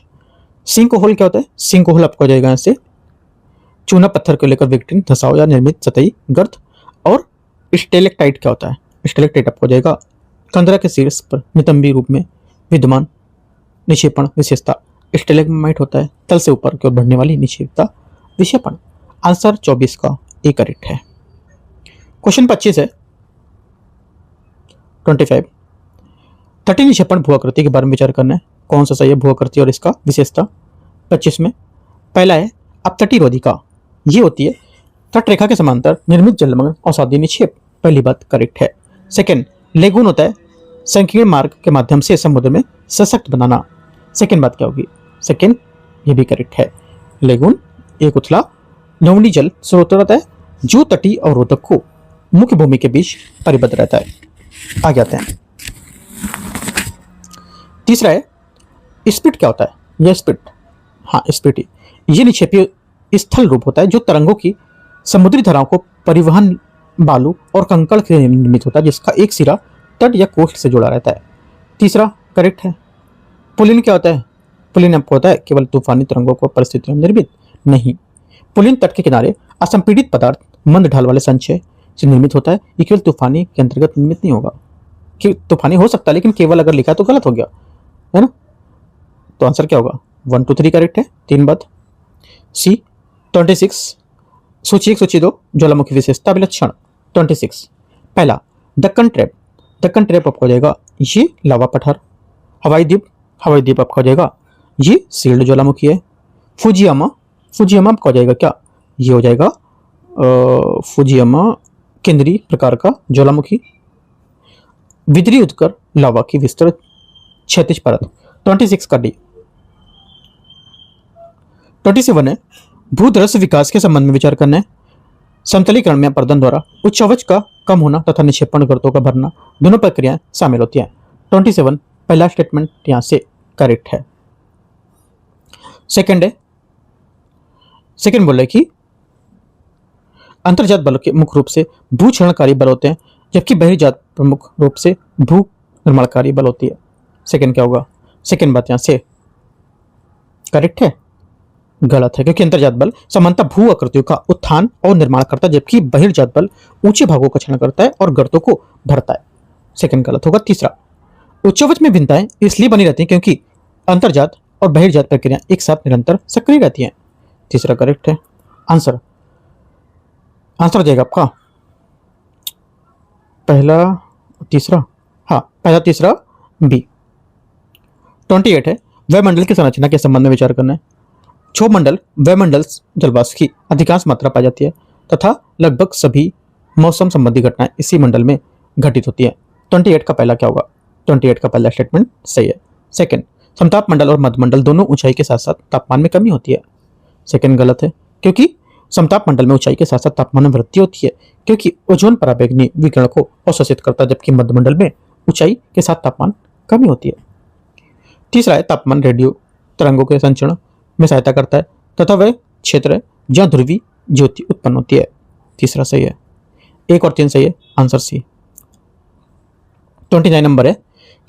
सिंक होल क्या होता है? सिंक होल आपको हो जाएगा यहाँ से चूना पत्थर को लेकर विघटन धसाव या निर्मित सतही गर्त। और स्टेलेक्टाइट क्या होता है? स्टेलेक्टाइट आपको हो जाएगा कंदरा के शीर्ष पर नितंबी रूप में विद्यमान निक्षेपण विशेषता। स्टेलेग्माइट होता है तल से ऊपर की ओर बढ़ने वाली निक्षेपता विक्षेपण। आंसर 24 का ए करेक्ट है। क्वेश्चन 25 है 25, तटीय निक्षेपण भूआकृति के बारे में विचार करना है, कौन सा सही है भूआकृति और इसका विशेषता। 25 में पहला है अपतटीय रोधिका, ये होती है तट रेखा के समांतर निर्मित जलमग्न अवसादी निक्षेप, पहली बात करेक्ट है। सेकंड, लेगून होता है संकीर्ण मार्ग के माध्यम से समुद्र में सशक्त बनाना, सेकंड बात क्या होगी? सेकंड ये भी करेक्ट है। लेगून एक उथला लवणीय जल स्रोत रहता है जो तटीय अवरोधक को मुख्य भूमि के बीच परिबद्ध रहता है। आ जाते हैं तीसरा है स्पिट क्या होता है? यह स्पिट, हाँ स्पिट ही ये निक्षेपीय स्थल रूप होता है जो तरंगों की समुद्री धाराओं को परिवहन बालू और कंकड़ से निर्मित होता है, जिसका एक सिरा तट या कोस्ट से जुड़ा रहता है। तीसरा करेक्ट है। पुलिन क्या होता है? पुलिन आपको होता है केवल तूफानी तरंगों को परिस्थितियों में निर्मित नहीं। पुलिन तट के किनारे असंपीड़ित पदार्थ मंद ढाल वाले संचय से निर्मित होता है, ये केवल तूफानी के अंतर्गत निर्मित नहीं होगा। कि तूफानी हो सकता है लेकिन केवल अगर लिखा तो गलत हो गया है ना। तो आंसर क्या होगा? 1 2 3 करेक्ट है, 3 बात। सी 26, सूची 1 सूची 2 ज्वालामुखी विशेषता विलक्षण। 26 पहला दक्कन ट्रैप, दक्कन ट्रैप आपको हो जाएगा ये लावा पठार। हवाई द्वीप, हवाई द्वीप आपको हो जाएगा ये सील्ड ज्वालामुखी है। फुजियामा, फुजियामा आपको हो जाएगा क्या? ये हो जाएगा फुजियामा केंद्रीय प्रकार का ज्वालामुखी। विद्री उत्कर लावा की विस्तृत क्षैतिज परत। 26 का डी, 27 है भूदृश्य विकास के संबंध में विचार करना है। समतलीकरण में अपर्दन द्वारा उच्च आवाज का कम होना तथा निक्षेपण गर्तों का भरना दोनों प्रक्रियाएं शामिल होती हैं। 27 पहला स्टेटमेंट यहां से करेक्ट है। सेकंड है, सेकंड बोल रहे कि अंतर्जात बल के मुख्य रूप से भूक्षरणकारी बल होते हैं, जबकि बहिर्जात प्रमुख रूप से भू निर्माणकारी बल होती है। सेकंड क्या होगा? सेकंड बात यहां से करेक्ट है? गलत है, क्योंकि अंतर्जात बल सामान्यतः भू आकृतियों का उत्थान और निर्माण करता है, जबकि बहिर्जात बल ऊंचे भागों का क्षरण करता है और गर्तों को भरता है। सेकंड गलत होगा। तीसरा, उच्चावच में भिन्नताएं इसलिए बनी रहती हैं क्योंकि अंतर्जात और बहिर्जात प्रक्रिया एक साथ निरंतर सक्रिय रहती हैं। तीसरा करेक्ट है। आंसर आंसर हो जाएगा आपका पहला तीसरा, हाँ पहला तीसरा बी। 28 है वायुमंडल की संरचना के संबंध में विचार करना है। क्षोभमंडल वायुमंडल जलवाष्प की अधिकांश मात्रा पाई जाती है तथा लगभग सभी मौसम संबंधी घटनाएं इसी मंडल में घटित होती है। 28 का पहला क्या होगा? 28 का पहला स्टेटमेंट सही है। सेकंड, समताप मंडल और मध्यमंडल दोनों ऊंचाई के साथ साथ तापमान में कमी होती है। सेकंड गलत है, क्योंकि समताप मंडल में ऊंचाई के साथ साथ तापमान में वृद्धि होती है, क्योंकि ओजोन पराबैंगनी विकिरण को अवशोषित करता है, जबकि मध्यमंडल में ऊंचाई के साथ तापमान कमी होती है। तीसरा है, तापमान रेडियो तरंगों के संचरण में सहायता करता है तथा वह क्षेत्र है जहां ध्रुवीय ज्योति उत्पन्न होती है। तीसरा सही है। 1 और 3 सही है। Answer C. 29 नंबर है,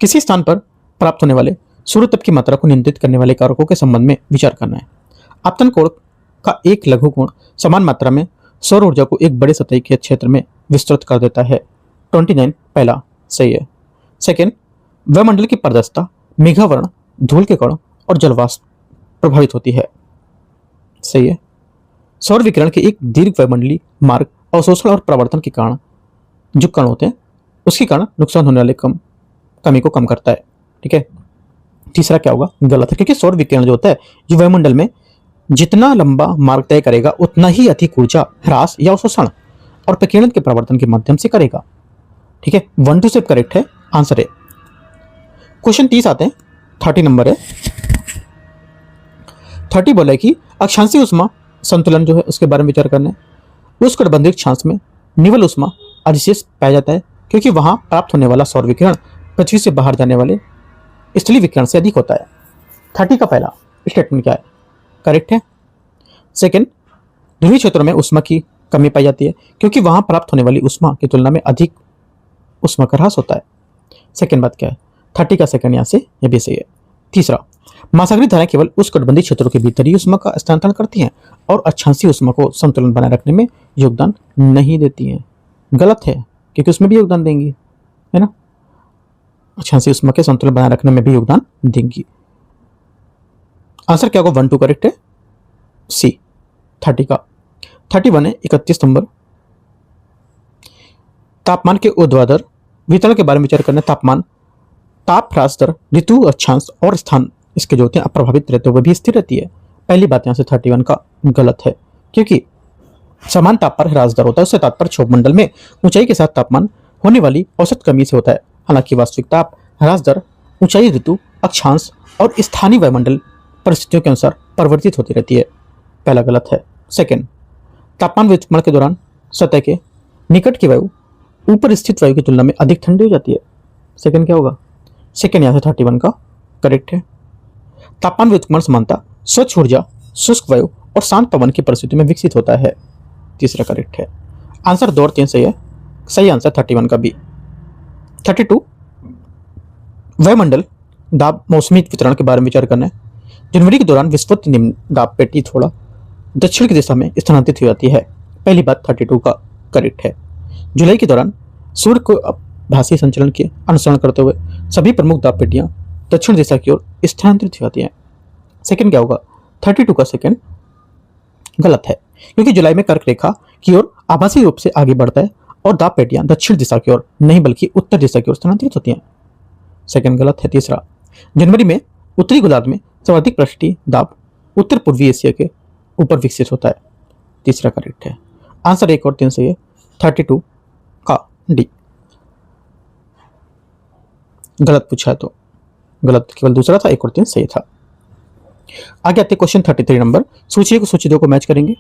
किसी स्थान पर प्राप्त होने वाले सूर्य तप की मात्रा को नियंत्रित करने वाले कारकों के संबंध में विचार करना है। आपतन कोण का एक लघु कोण समान मात्रा में सौर ऊर्जा को एक बड़े सतही के क्षेत्र में विस्तृत कर देता है। 29 पहला सही है। सेकंड, वायुमंडल की पारदर्शिता मेघावरण, धूल के कण और जलवाष्प प्रभावित होती है। सही है। सौर विकिरण के एक दीर्घ वायुमंडलीय मार्ग अवशोषण और प्रवर्तन के कारण जो कण होते हैं उसके कारण नुकसान होने वाले कमी को कम करता है। ठीक है। तीसरा क्या होगा? गलत है, क्योंकि सौर विकिरण जो होता है जो वायुमंडल में जितना लंबा मार्ग तय करेगा उतना ही अधिक ऊर्जा ह्रास या अवशोषण और प्रकीर्णन के प्रवर्तन के माध्यम से करेगा। ठीक है। 1 2 से करेक्ट है। आंसर है। क्वेश्चन 30 आते हैं। 30 नंबर है। 30 बोला है कि अक्षांशीय उष्मा संतुलन जो है उसके बारे में विचार करना है। उष्णकटिबंधीय अक्षांश में निवल उष्मा अधिशेष पाया जाता है, क्योंकि वहां प्राप्त होने वाला सौर विकिरण पृथ्वी से बाहर जाने वाले स्थलीय विकिरण से अधिक होता है। 30 का पहला स्टेटमेंट क्या है? करेक्ट है। सेकंड, ध्रुवीय क्षेत्रों में उष्मा की कमी पाई जाती है, क्योंकि वहां प्राप्त होने वाली उष्मा की तुलना में अधिक उष्मा का ह्रास होता है। सेकंड बात क्या है? 30 का सेकंड यहां से यह भी सही है। तीसरा, महासागरीय धाराएं केवल उष्णकटिबंधीय क्षेत्रों के भीतर ही उष्मा का स्थानांतरण करती हैं और अक्षांशीय उष्मा को संतुलन बनाए रखने में योगदान नहीं देती हैं। गलत है, क्योंकि उसमें भी योगदान देंगी, है ना। अक्षांशीय उष्मा के संतुलन बनाए रखने में भी योगदान देंगी। आंसर क्या होगा? 1 2 करेक्ट है। सी 30 का। 31 है 31 नंबर, तापमान के ऊर्ध्वाधर वितरण के बारे में विचार करना। तापमान, ताप ह्रास दर, ऋतु, अक्षांश और स्थान इसके जो होते हैं अप्रभावित रहते हुए भी स्थिर रहती है। पहली बात यहां से 31 का गलत है, क्योंकि समान ताप पर ह्रास दर होता है। उससे तात्पर्य क्षोभमंडल में ऊंचाई के साथ तापमान होने वाली औसत कमी से होता है। हालांकि वास्तविक ताप ह्रास दर ऊंचाई, ऋतु, अक्षांश और स्थानीय वायुमंडल परिस्थितियों के अनुसार परिवर्तित होती रहती है। पहला गलत है। सेकंड, तापमान वितरण के दौरान सतह के निकट की वायु ऊपर स्थित वायु की तुलना में अधिक ठंडी हो जाती है। सेकंड क्या होगा? सेकंड यहां से 31 का करेक्ट है। तापमान वितरण समानता स्वच्छ ऊर्जा, शुष्क वायु और शांत पवन की परिस्थिति में विकसित होता है। तीसरा करेक्ट है। आंसर 2 और 3 सही है। सही आंसर 31 का बी। 32, वायुमंडल दाब मौसमी वितरण के बारे में विचार करना है। जनवरी के दौरान विस्फोट निम्न दाब पेटी थोड़ा दक्षिण की दिशा में स्थानांतरित हो जाती है। पहली बात 32 का करेक्ट है। जुलाई के दौरान सूर्य को आभासी संचलन के अनुसरण करते हुए सभी प्रमुख दाब पेटियां दक्षिण दिशा की ओर स्थानांतरित हो जाती हैं। सेकंड क्या होगा? 32 का सेकंड गलत है, क्योंकि जुलाई में कर्क रेखा की ओर आभासी रूप से आगे बढ़ता है और दाब पेटियां दक्षिण दिशा की ओर नहीं बल्कि उत्तर दिशा की ओर स्थानांतरित होती हैं। सेकंड गलत है। तीसरा, जनवरी में उत्तरी गोलार्ध में सर्वाधिक पृष्ठीय दाब उत्तर पूर्वी एशिया के ऊपर विकसित होता है। तीसरा करेक्ट है। आंसर 1 और 3 सही है। 32 का डी। गलत पूछा है तो गलत, केवल दूसरा था, 1 और 3 सही था। आगे आते क्वेश्चन 33 नंबर। सूची को सूची 2 को मैच करेंगे।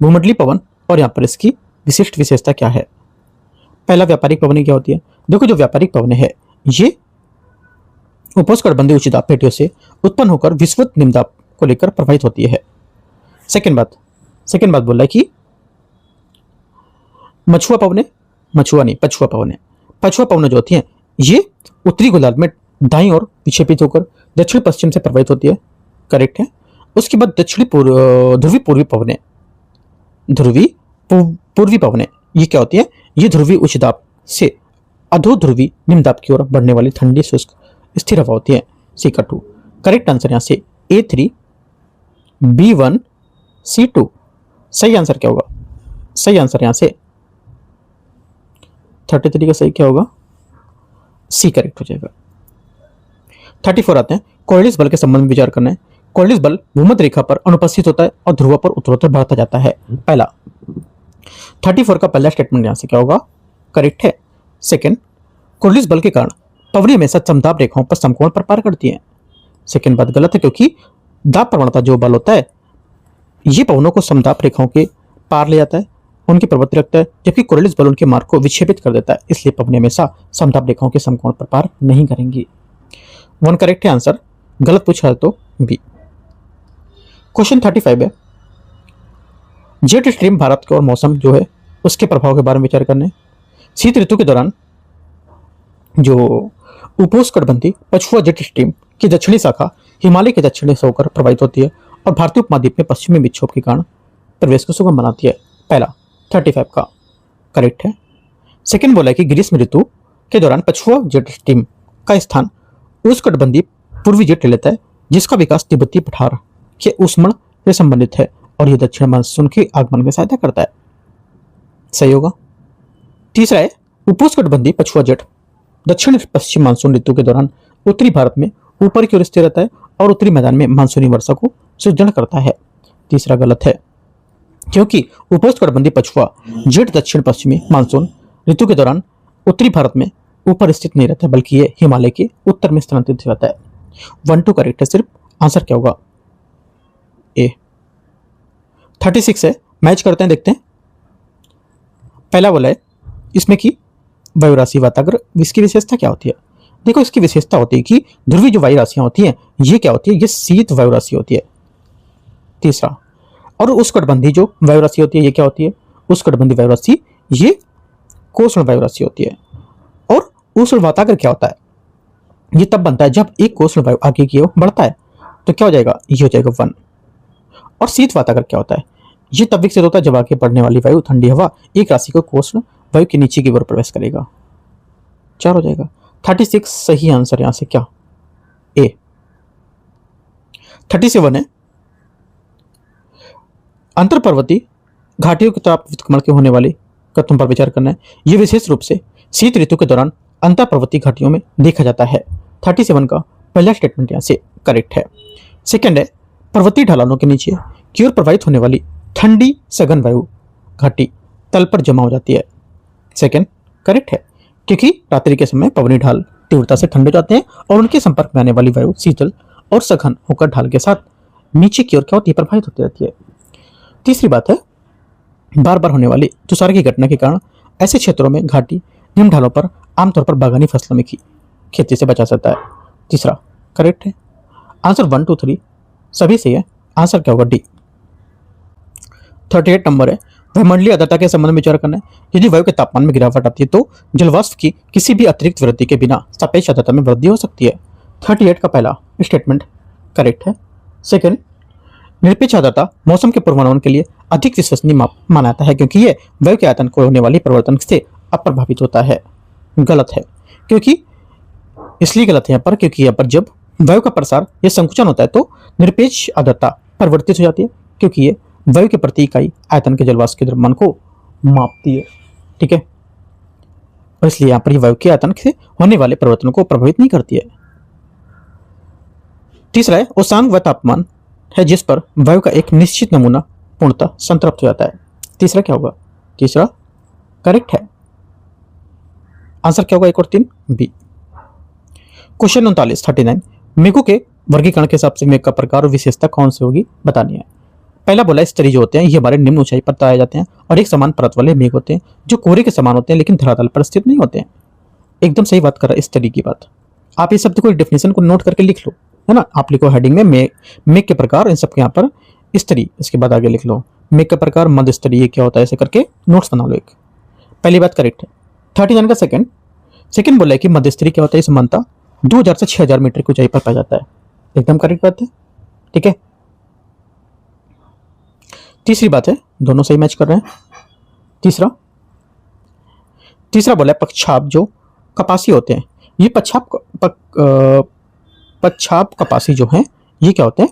भूमंडलीय पवन और यहाँ पर इसकी विशिष्ट विशेषता क्या है। पहला व्यापारिक पवनें क्या होती है। देखो जो व्यापारिक पवनें है ये उपोष्णकटिबंधीय उच्च दाब पेटियों से उत्पन्न होकर विषुवत निम्न दाब को लेकर प्रवाहित होती है। सेकेंड बात बोल रहा है कि पछुआ पवनें जो होती हैं ये उत्तरी गोलार्ध में दाईं ओर विक्षेपित होकर दक्षिण पश्चिम से प्रवाहित होती है। करेक्ट है। उसके बाद ध्रुवी पूर्वी पवनें ये क्या होती है। ये ध्रुवी उच्च दाब से अधोध्रुवी निम्न दाब की ओर बढ़ने वाली ठंडी शुष्क स्थिर हवा होती है। C/2 करेक्ट आंसर यहां से A3 B1 C2। सही आंसर क्या होगा। सही आंसर यहां से 33 का सही क्या होगा C करेक्ट हो जाएगा। 34 आते हैं। कोर्योलिस बल के संबंध में विचार करना है। कोर्योलिस बल भूमध्य रेखा पर अनुपस्थित होता है और ध्रुव पर उत्तरोत्तर बढ़ता जाता है। पहला 34 का पहला स्टेटमेंट यहां से क्या होगा करेक्ट है। सेकंड कोर्योलिस बल के कारण पवनें हमेशा समदाब रेखाओं पर समकोण पर पार करती हैं। सेकंड बात गलत है क्योंकि दाब प्रवणता जो बल होता है ये पवनों को समदाब रेखाओं के पार ले जाता है, उनकी प्रवृत्ति रखता है, जबकि कोर्योलिस बल उनके मार्ग को विक्षेपित कर देता है। इसलिए पवनें हमेशा समदाब रेखाओं के समकोण पर पार नहीं करेंगी। 1 करेक्ट है आंसर। गलत पूछा है तो बी। क्वेश्चन 35 है। जेट स्ट्रीम भारत के और मौसम जो है उसके प्रभाव के बारे में विचार करने। शीत ऋतु के दौरान जो उपोष्णकटिबंधीय पछुआ जेट स्ट्रीम की दक्षिणी शाखा हिमालय के दक्षिण से होकर प्रवाहित होती है और भारतीय उपमहाद्वीप में पश्चिमी विक्षोभ के कारण प्रवेश को सुगम बनाती है। पहला 35 का करेक्ट है। सेकंड बोला है कि ग्रीष्म ऋतु के दौरान पछुआ जेट स्ट्रीम का स्थान उष्णकटिबंधीय पूर्वी जेट ले लेता है जिसका विकास तिब्बती पठार के ऊष्मण से संबंधित है और यह दक्षिण मानसून के आगमन में सहायता करता है। सही होगा। तीसरा है उपोष्णकटिबंधीय पछुआ जेट दक्षिण पश्चिम मानसून ऋतु के दौरान उत्तरी भारत में ऊपर की ओर स्थिर रहता है और उत्तरी मैदान में मानसूनी वर्षा को सुदृढ़ करता है। तीसरा गलत है क्योंकि उपोष्णकटिबंधीय पछुआ जेट दक्षिण पश्चिमी मानसून ऋतु के दौरान उत्तरी भारत में ऊपर स्थित नहीं रहता है बल्कि यह हिमालय के उत्तर में स्थानांतरित हो जाता है। 1-2 करेक्ट है सिर्फ। आंसर क्या होगा ए। 36 है। मैच करते हैं देखते हैं। पहला बोला है इसमें कि वायु राशि वाताग्र इसकी विशेषता क्या होती है। देखो इसकी विशेषता होती है कि ध्रुवीय जो वायु राशियां होती हैं ये क्या होती है, ये शीत वायु राशि होती है। तीसरा और उष्णकटिबंधीय जो वायु राशि होती है ये क्या होती है, उष्णकटिबंधीय वायु राशि ये कोष्ण वायु राशि होती है। और उष्ण वाताग्र क्या होता है, ये तब बनता है जब एक कोष्ण वायु आगे की ओर बढ़ता है तो क्या हो जाएगा, ये हो जाएगा 1। और शीत वाताग्र क्या होता है, ये तब विकसित होता है जब आगे बढ़ने वाली वायु ठंडी हवा एक राशि को कोष्ण वायु के नीचे की ओर प्रवेश करेगा। 4 हो जाएगा। 36 सही आंसर यहां से क्या ए। 37 है अंतर पर्वतीय घाटियों के ताप वितकमण के होने वाली कथनों पर विचार करना है। यह विशेष रूप से शीत ऋतु के दौरान अंतर पर्वतीय घाटियों में देखा जाता है। 37 का पहला स्टेटमेंट यहां से करेक्ट है। सेकंड है पर्वतीय ढलानों के नीचे की ओर प्रवाहित होने वाली ठंडी सघन वायु घाटी तल पर जमा हो जाती है। सेकंड करेक्ट है क्योंकि रात्रि के समय पवनी ढाल तीव्रता से ठंडे जाते हैं और उनके संपर्क में आने वाली वायु शीतल और सघन होकर ढाल के साथ नीचे की ओर क्या होती है, प्रभावित होती रहती है। तीसरी बात है बार बार होने वाली तुषार की घटना के कारण ऐसे क्षेत्रों में घाटी निम्न ढालों पर आमतौर पर बागानी फसलों में की खेती से बचा सकता है। तीसरा करेक्ट है। आंसर 1, 2, 3 सभी सही है। आंसर क्या होगा डी। 38 नंबर है वायुमंडलीय आर्द्रता के संबंध में विचार करना है। यदि वायु के तापमान में गिरावट आती है तो जलवाष्प की किसी भी अतिरिक्त वृद्धि के बिना सापेक्ष आर्द्रता में वृद्धि हो सकती है। 38 का पहला स्टेटमेंट करेक्ट है। सेकंड निरपेक्ष आर्द्रता मौसम के पूर्वानुमान के लिए अधिक विश्वसनीय माप माना जाता है क्योंकि यह वायु के आयतन को होने वाली परिवर्तन से अप्रभावित होता है। गलत है क्योंकि इसलिए गलत है यहाँ पर क्योंकि यहाँ पर जब वायु का प्रसार या संकुचन होता है तो निरपेक्ष आर्द्रता परिवर्तित हो जाती है क्योंकि ये वायु के प्रति इकाई आयतन के जलवाष्प के द्रव्यमान को मापती है। ठीक है, और इसलिए यहाँ पर वायु के आयतन से होने वाले परिवर्तनों को प्रभावित नहीं करती है। तीसरा है उष्मांक वह तापमान है जिस पर वायु का एक निश्चित नमूना पूर्णतः संतृप्त हो जाता है। तीसरा क्या होगा, तीसरा करेक्ट है। आंसर क्या होगा 1 और 3 बी। क्वेश्चन 39 मेघों के वर्गीकरण के हिसाब से मेघ का प्रकार और विशेषता कौन सी होगी बतानी है। पहला बोला स्तरी जो होते हैं ये हमारे निम्न ऊंचाई पर पाए जाते हैं और एक समान परत वाले मेघ होते हैं जो कोहरे के समान होते हैं लेकिन धरातल पर स्थित नहीं होते हैं। एकदम सही बात कर रहा है स्तरी की बात। आप इस शब्द को डेफिनेशन को नोट करके लिख लो, है ना। आप लिखो हेडिंग में मेघ के प्रकार, इन सब के यहाँ पर स्तरी, इसके बाद आगे लिख लो मेघ का प्रकार, मध्य स्तरीय क्या होता है, ऐसे करके नोट्स बना लो एक। पहली बात करेक्ट है। 39 का सेकंड बोला है कि मध्य स्तरीय क्या होता है, समानता 2000 से 6000 मीटर की ऊंचाई पर पाया जाता है। एकदम करेक्ट बात है, ठीक है। तीसरी बात है, दोनों सही मैच कर रहे हैं। तीसरा बोला है पक्षाप जो कपासी होते हैं, ये पक्षाप कपासी जो हैं ये क्या होते हैं,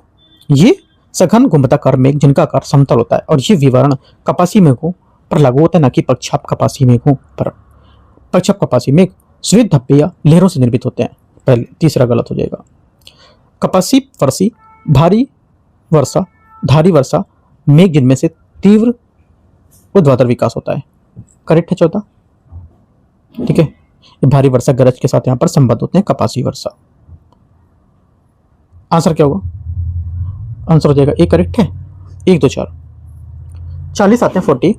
ये सघन घुमताकार मेघ जिनका आकार समतल होता है और ये विवरण कपासी मेघों पर लागू होता है, ना कि पक्षाप कपासी मेघों पर। पक्षाप कपासी मेघ श्वेत धब्बे या लहरों से निर्मित होते हैं। पहले तीसरा गलत हो जाएगा। कपासी फरसी धारी वर्षा मेघ जिनमें से तीव्र ऊर्ध्वाधर विकास होता है। करेक्ट है चौथा, ठीक है। ये भारी वर्षा गरज के साथ यहां पर संबद्ध होते हैं, कपासी वर्षा। आंसर क्या होगा, आंसर हो जाएगा ए करेक्ट है। 1 2 4 40 आते हैं 40।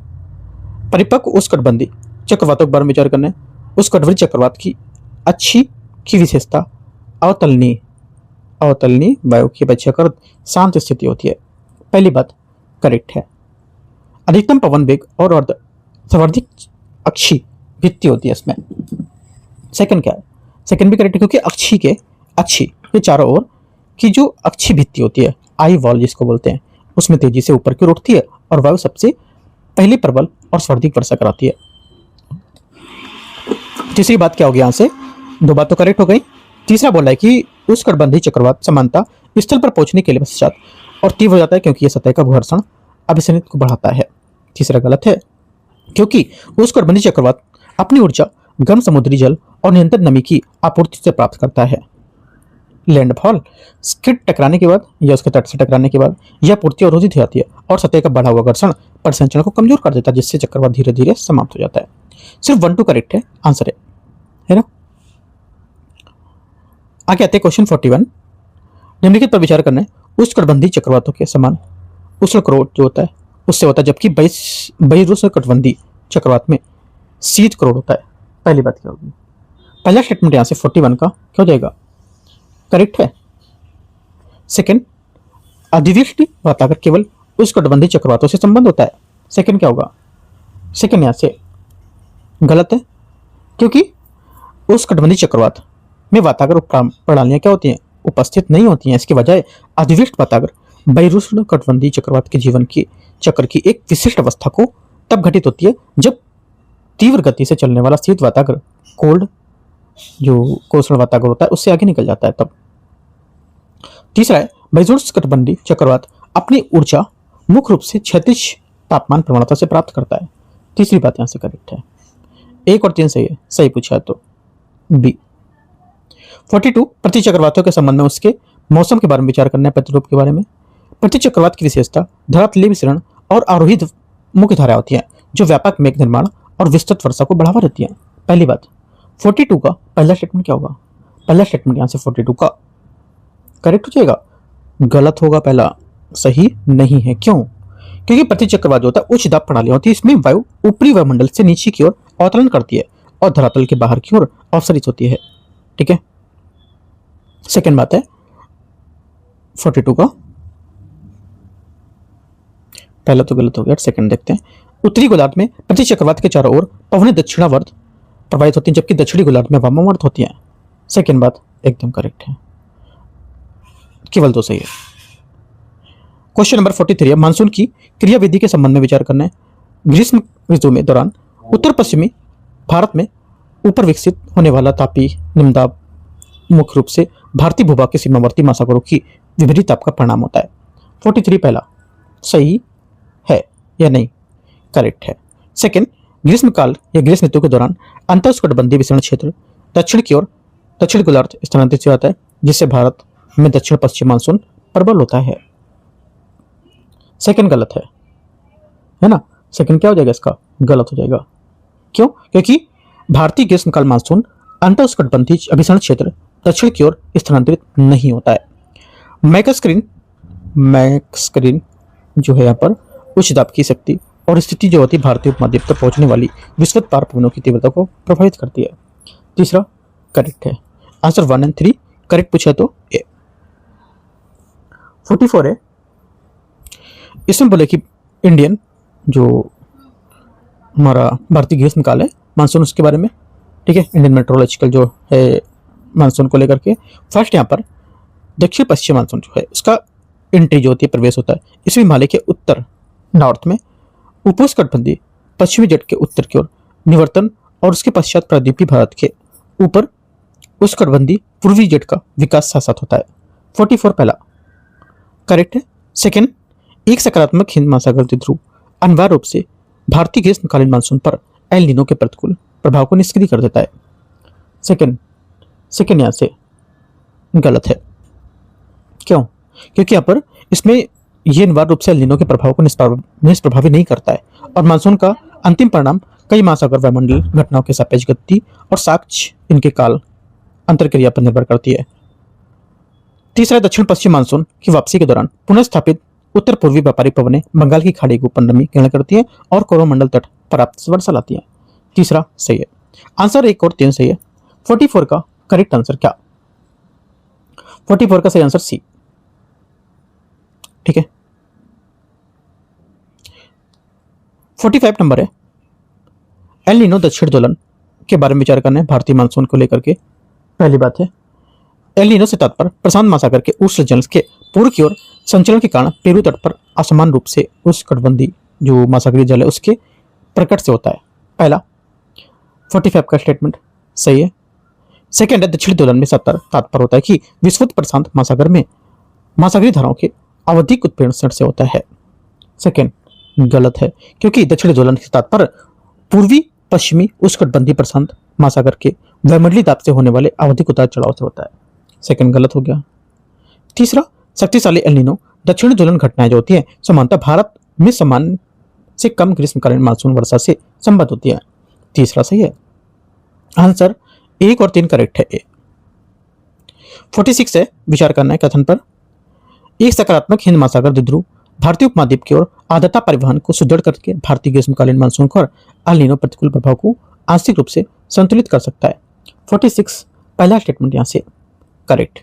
परिपक्व उष्णकटिबंधीय चक्रवातों के बारे में विचार करना है। उष्णकटिबंधीय चक्रवात की अच्छी की विशेषता अवतलनीय वायु की अपेक्षा कर शांत स्थिति होती है। पहली बात करेक्ट है। अधिकतम पवन वेग और सर्वाधिक अक्षीय भित्ति होती है इसमें। सेकंड क्या है, सेकंड भी करेक्ट है क्योंकि अक्षी के चारों ओर की जो अक्षीय भित्ति होती है, आई वॉल जिसको बोलते हैं, उसमें तेजी से ऊपर की ओर उठती है और वायु सबसे पहले प्रबल और सर्वाधिक वर्षा कराती है। तीसरी बात क्या होगी, यहां से 2 बात तो करेक्ट हो गई। तीसरा बोला है कि उष्णकटिबंधीय चक्रवात समानता स्थल पर पहुंचने के लिए पश्चात और तीव्र हो जाता है क्योंकि यह सतह का घर्षण अभिसरण को बढ़ाता है। तीसरा गलत है क्योंकि उष्णकटिबंधीय चक्रवात अपनी ऊर्जा गर्म समुद्री जल और निरंतर नमी की आपूर्ति से प्राप्त करता है। लैंडफॉल स्किड टकराने के बाद या उसके तट से टकराने के बाद यह पूर्ति अवरोधित हो जाती है और सतह का बढ़ा हुआ घर्षण परिसंचरण को कमजोर कर देता है, जिससे चक्रवात धीरे धीरे समाप्त हो जाता है। सिर्फ 1 2 करेक्ट है, आंसर है ना। आगे आते हैं क्वेश्चन 41। निम्नलिखित पर विचार करना है। उष्णकटिबंधीय चक्रवातों के समान उष्णक्रोट जो होता है उससे होता है, जबकि बहिरुष्णकटिबंधीय चक्रवात में शीत क्रोट होता है। पहली बात क्या होगी, पहला स्टेटमेंट यहां से 41 का क्या हो जाएगा, करेक्ट है। सेकंड, अधिवृष्टि वातावरण केवल उष्णकटिबंधीय चक्रवातों से संबंध होता है। सेकंड क्या होगा, सेकंड यहां से गलत है क्योंकि उष्णकटिबंधीय चक्रवात में वातावरण प्रणालियां क्या होती हैं, उपस्थित नहीं होती हैं। इसके बजाय अधिवृष्टि वातावरण बहिरुष्णकटिबंधीय चक्रवात के जीवन की चक्र की एक विशिष्ट अवस्था को तब घटित होती है जब तीव्र गति से चलने वाला शीत वातावरण कोल्ड जो कोष्ण वातावरण होता है उससे आगे निकल जाता है तब। तीसरा है, बहिरुष्णकटिबंधीय चक्रवात अपनी ऊर्जा मुख्य रूप से क्षैतिज तापमान प्रवणता से प्राप्त करता है। तीसरी बात यहां से करेक्ट है। 1 और 3 सही है, सही पूछा है तो बी। 42 प्रति चक्रवातों के संबंध में उसके मौसम के बारे में विचार करना है, प्रतिरूप के बारे में। प्रति चक्रवात की विशेषता धरातलीय विसरण और आरोहित मुख्य धारा होती है जो व्यापक मेघ निर्माण और विस्तृत वर्षा को बढ़ावा देती है। पहली बात 42 का पहला स्टेटमेंट क्या होगा, पहला स्टेटमेंट यहां से 42 का करेक्ट हो जाएगा, गलत होगा। पहला सही नहीं है, क्यों, क्योंकि प्रति चक्रवात जो होता है उच्च दाब प्रणाली होती है। इसमें वायु ऊपरी वायुमंडल से नीचे की ओर अवतरण करती है और धरातल के बाहर की ओर अवसरित होती है, ठीक है। सेकेंड बात है 42 का पहला तो गलत हो गया, सेकंड देखते हैं। उत्तरी गोलार्ध में प्रति चक्रवात के चारों ओर पवनें दक्षिणावर्त प्रवाहित होती हैं जबकि दक्षिणी गोलार्ध में वामावर्त होती हैं। सेकंड बात एकदम करेक्ट है, केवल 2 सही है। क्वेश्चन नंबर 43 है, मानसून की क्रियाविधि के संबंध में विचार करना है। ग्रीष्म ऋतु में दौरान उत्तर पश्चिमी भारत में ऊपर विकसित होने वाला तापीय निम्नदाब मुख्य रूप से भारतीय भूभाग के सीमावर्ती महासागरों की विपरीत ताप का परिणाम होता है। 43 पहला सही है या नहीं, करेक्ट है। सेकंड, ग्रीष्म काल या ग्रीष्म ऋतु के दौरान अंतःउष्णकटिबंधीय विसरण क्षेत्र दक्षिण की ओर दक्षिण गोलार्ध स्थानांतरित हो जाता है जिससे भारत में दक्षिण पश्चिम मानसून प्रबल होता है। सेकंड गलत है ना। सेकंड क्या हो जाएगा, इसका गलत हो जाएगा। क्यों, क्योंकि भारतीय ग्रीष्मकाल मानसून अंतःउष्णकटिबंधीय अभिसरण क्षेत्र दक्षिण की ओर स्थानांतरित नहीं होता है। मैक स्क्रीन जो है यहाँ पर उच्च दाब की शक्ति और स्थिति जो होती है भारतीय उपमहाद्वीप तक पहुंचने वाली विस्तृत पार पवनों की तीव्रता को प्रभावित करती है। तीसरा करेक्ट है। आंसर 1 और 3 करेक्ट पूछा तो ए। 44 है, इसमें बोले कि इंडियन जो हमारा भारतीय ग्रीष्म काल है मानसून उसके बारे में, ठीक है, इंडियन मेट्रोलॉजिकल जो है मानसून को लेकर के। फर्स्ट यहाँ पर दक्षिण पश्चिम मानसून जो है उसका एंट्री जो होती है प्रवेश होता है इस हिमालय के उत्तर नॉर्थ में उपोष्णकटिबंधीय पश्चिमी जट के उत्तर की ओर निवर्तन और उसके पश्चात प्रायद्वीपीय भारत के ऊपर उष्णकटिबंधीय पूर्वी जट का विकास साथ साथ होता है। 44 पहला करेक्ट है। सेकेंड, एक सकारात्मक हिंद महासागर द्विध्रुव अनिवार्य रूप से भारतीय ग्रीष्मकालीन मानसून पर एल नीनो के प्रतिकूल प्रभाव को निष्क्रिय कर देता है। सेकेंड यहाँ से गलत है। क्यों? क्योंकि यहाँ पर इसमें ये अनिवार्य रूप से एल नीनो के प्रभाव को निष्प्रभावी नहीं करता है और मानसून का अंतिम परिणाम कई महासागर वायुमंडल घटनाओं के सापेक्ष गति और साक्ष्य इनके काल अंतरक्रिया पर निर्भर करती है। तीसरा, दक्षिण पश्चिम मानसून की वापसी के दौरान पुनः स्थापित उत्तर पूर्वी व्यापारिक पवनें बंगाल की खाड़ी को ऊपर नमी ग्रहण करती हैं और कोरोमंडल तट पर्याप्त वर्षा लाती हैं। तीसरा सही है। आंसर 1 और 3 सही है। 44 का करेक्ट आंसर क्या? 44 का सही आंसर सी, ठीक है। 45 नंबर है, एल नीनो दक्षिण दोलन के बारे में विचार करना है भारतीय मानसून को लेकर के। पहली बात है, एल नीनो से तात्पर्य प्रशांत महासागर के उष्ण जल के पूर्व की ओर संचलन के कारण पेरू तट पर असमान रूप से उष्णकटिबंधीय जो महासागरीय जल है उसके प्रकट से होता है। पहला 45 का स्टेटमेंट सही है। सेकेंड है, दक्षिण दोलन में तात्पर्य होता है कि विषुवत प्रशांत महासागर में महासागरीय धाराओं के आवधिक उत्प्रेरण से होता है। सेकेंड गलत है, क्योंकि दक्षिण दोलन से तात्पर्य पूर्वी पश्चिमी उष्णकटिबंधीय प्रशांत महासागर के वायुमंडलीय दाब से होने वाले आवधिक उतार चढ़ाव से होता है। सेकेंड गलत हो गया। तीसरा, शक्तिशाली एल नीनो दक्षिण दोलन घटनाएं जो होती है सामान्यतः भारत में सामान्य से कम ग्रीष्मकालीन मानसून वर्षा से संबद्ध होती है। तीसरा सही है। आंसर 1 और 3 करेक्ट है ए। 46 है, विचार करना है कथन पर। एक सकारात्मक हिंद महासागर द्विध्रुव भारतीय उपमहाद्वीप की ओर आर्द्रता परिवहन को सुदृढ़ करके भारतीय ग्रीष्मकालीन मानसून पर एल नीनो प्रतिकूल प्रभाव को आंशिक रूप से संतुलित कर सकता है। 46 पहला स्टेटमेंट यहाँ से करेक्ट।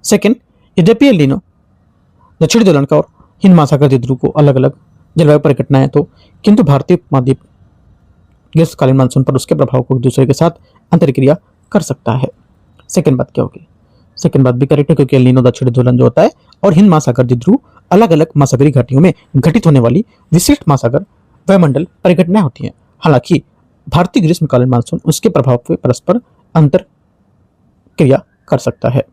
सेकेंड, यद्यपि एल नीनो दक्षिण दोलन का और हिंद महासागर द्विध्रुव को अलग अलग जलवायु परिघटना है तो किंतु भारतीय उपमहाद्वीप ग्रीष्मकालीन मानसून पर उसके प्रभाव को एक दूसरे के साथ अंतरक्रिया कर सकता है। सेकेंड बात क्या होगी? सेकेंड बात भी करेक्ट है, क्योंकि एल नीनो दक्षिण दोलन जो होता है और हिंद महासागर द्विध्रुव अलग अलग महासागरीय घाटियों में घटित होने वाली विशिष्ट महासागर वायुमंडल परिघटनाएं होती हैं। हालांकि भारतीय ग्रीष्मकालीन मानसून उसके प्रभाव पर परस्पर अंतर क्रिया कर सकता है।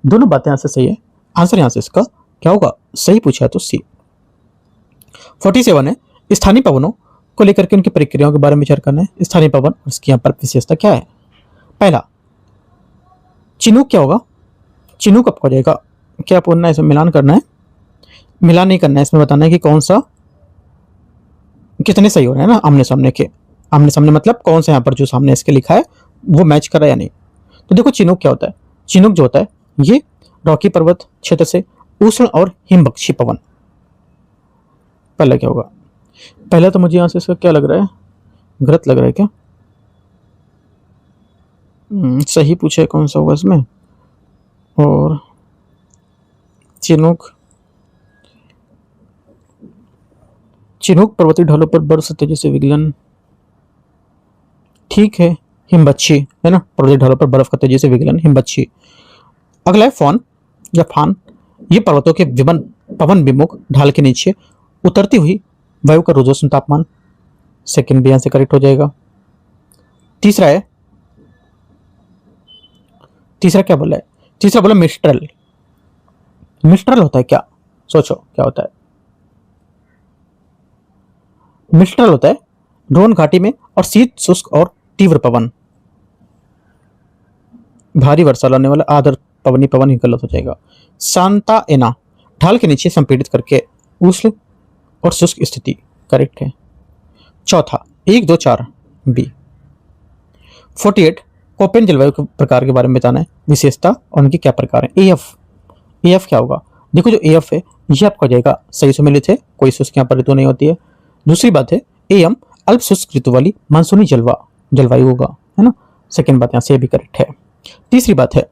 दोनों बातें यहां से सही है। आंसर यहां से इसका क्या होगा? सही पूछा है तो सी। 47 है, स्थानीय पवनों को लेकर के उनकी प्रक्रियाओं के बारे में विचार करना है। स्थानीय पवन और इसकी यहाँ पर विशेषता क्या है? पहला, चिनूक क्या होगा? चिनूक कब हो जाएगा? क्या बोलना है? इसमें मिलान करना है, मिलान नहीं करना है, इसमें बताना है कि कौन सा कितने सही हो रहे हैं ना आमने सामने के। आमने सामने मतलब कौन सा यहाँ पर जो सामने इसके लिखा है वो मैच कर रहा है या नहीं। तो देखो चिनूक क्या होता है? चिनूक जो होता है ये रॉकी पर्वत क्षेत्र से उष्ण और हिमबक्षी पवन। पहला क्या होगा? पहला तो मुझे यहां से इसका क्या लग रहा है, गलत लग रहा है क्या? सही पूछा है कौन सा होगा इसमें। और चिनूक पर्वतीय ढालों पर बर्फ से तेजी से विगलन, ठीक है। हिमबक्षी है ना, पर्वतीय ढालों पर बर्फ का तेजी से विगलन हिमबक्षी। अगला है फॉन या फान। ये पर्वतों के पवन विमुख ढाल के नीचे उतरती हुई वायु का रोजोष्ण तापमान। सेकंड भी यहां से करेक्ट हो जाएगा। तीसरा है, तीसरा क्या बोला है? तीसरा बोला मिस्ट्रल। मिस्ट्रल होता है क्या? सोचो क्या होता है? मिस्ट्रल होता है ड्रोन घाटी में और शीत शुष्क और तीव्र पवन, भारी वर्षा लाने वाला आदर पवनी पवन ही गलत हो जाएगा। सांता एना ढाल के नीचे संपीड़ित करके उष्ण और शुष्क स्थिति करेक्ट है। चौथा 1 2 4 बी। 48 कोपेन जलवायु के प्रकार के बारे में बताना है, विशेषता और उनके क्या प्रकार है। एएफ AF क्या होगा? देखो जो AF है ये आपका हो जाएगा सही सुमेलित है, कोई शुष्क यहाँ पर ऋतु नहीं होती है। दूसरी बात है AM अल्प शुष्क ऋतु वाली मानसूनी जलवायु होगा, है ना। सेकेंड बात यहाँ से भी करेक्ट है। तीसरी बात है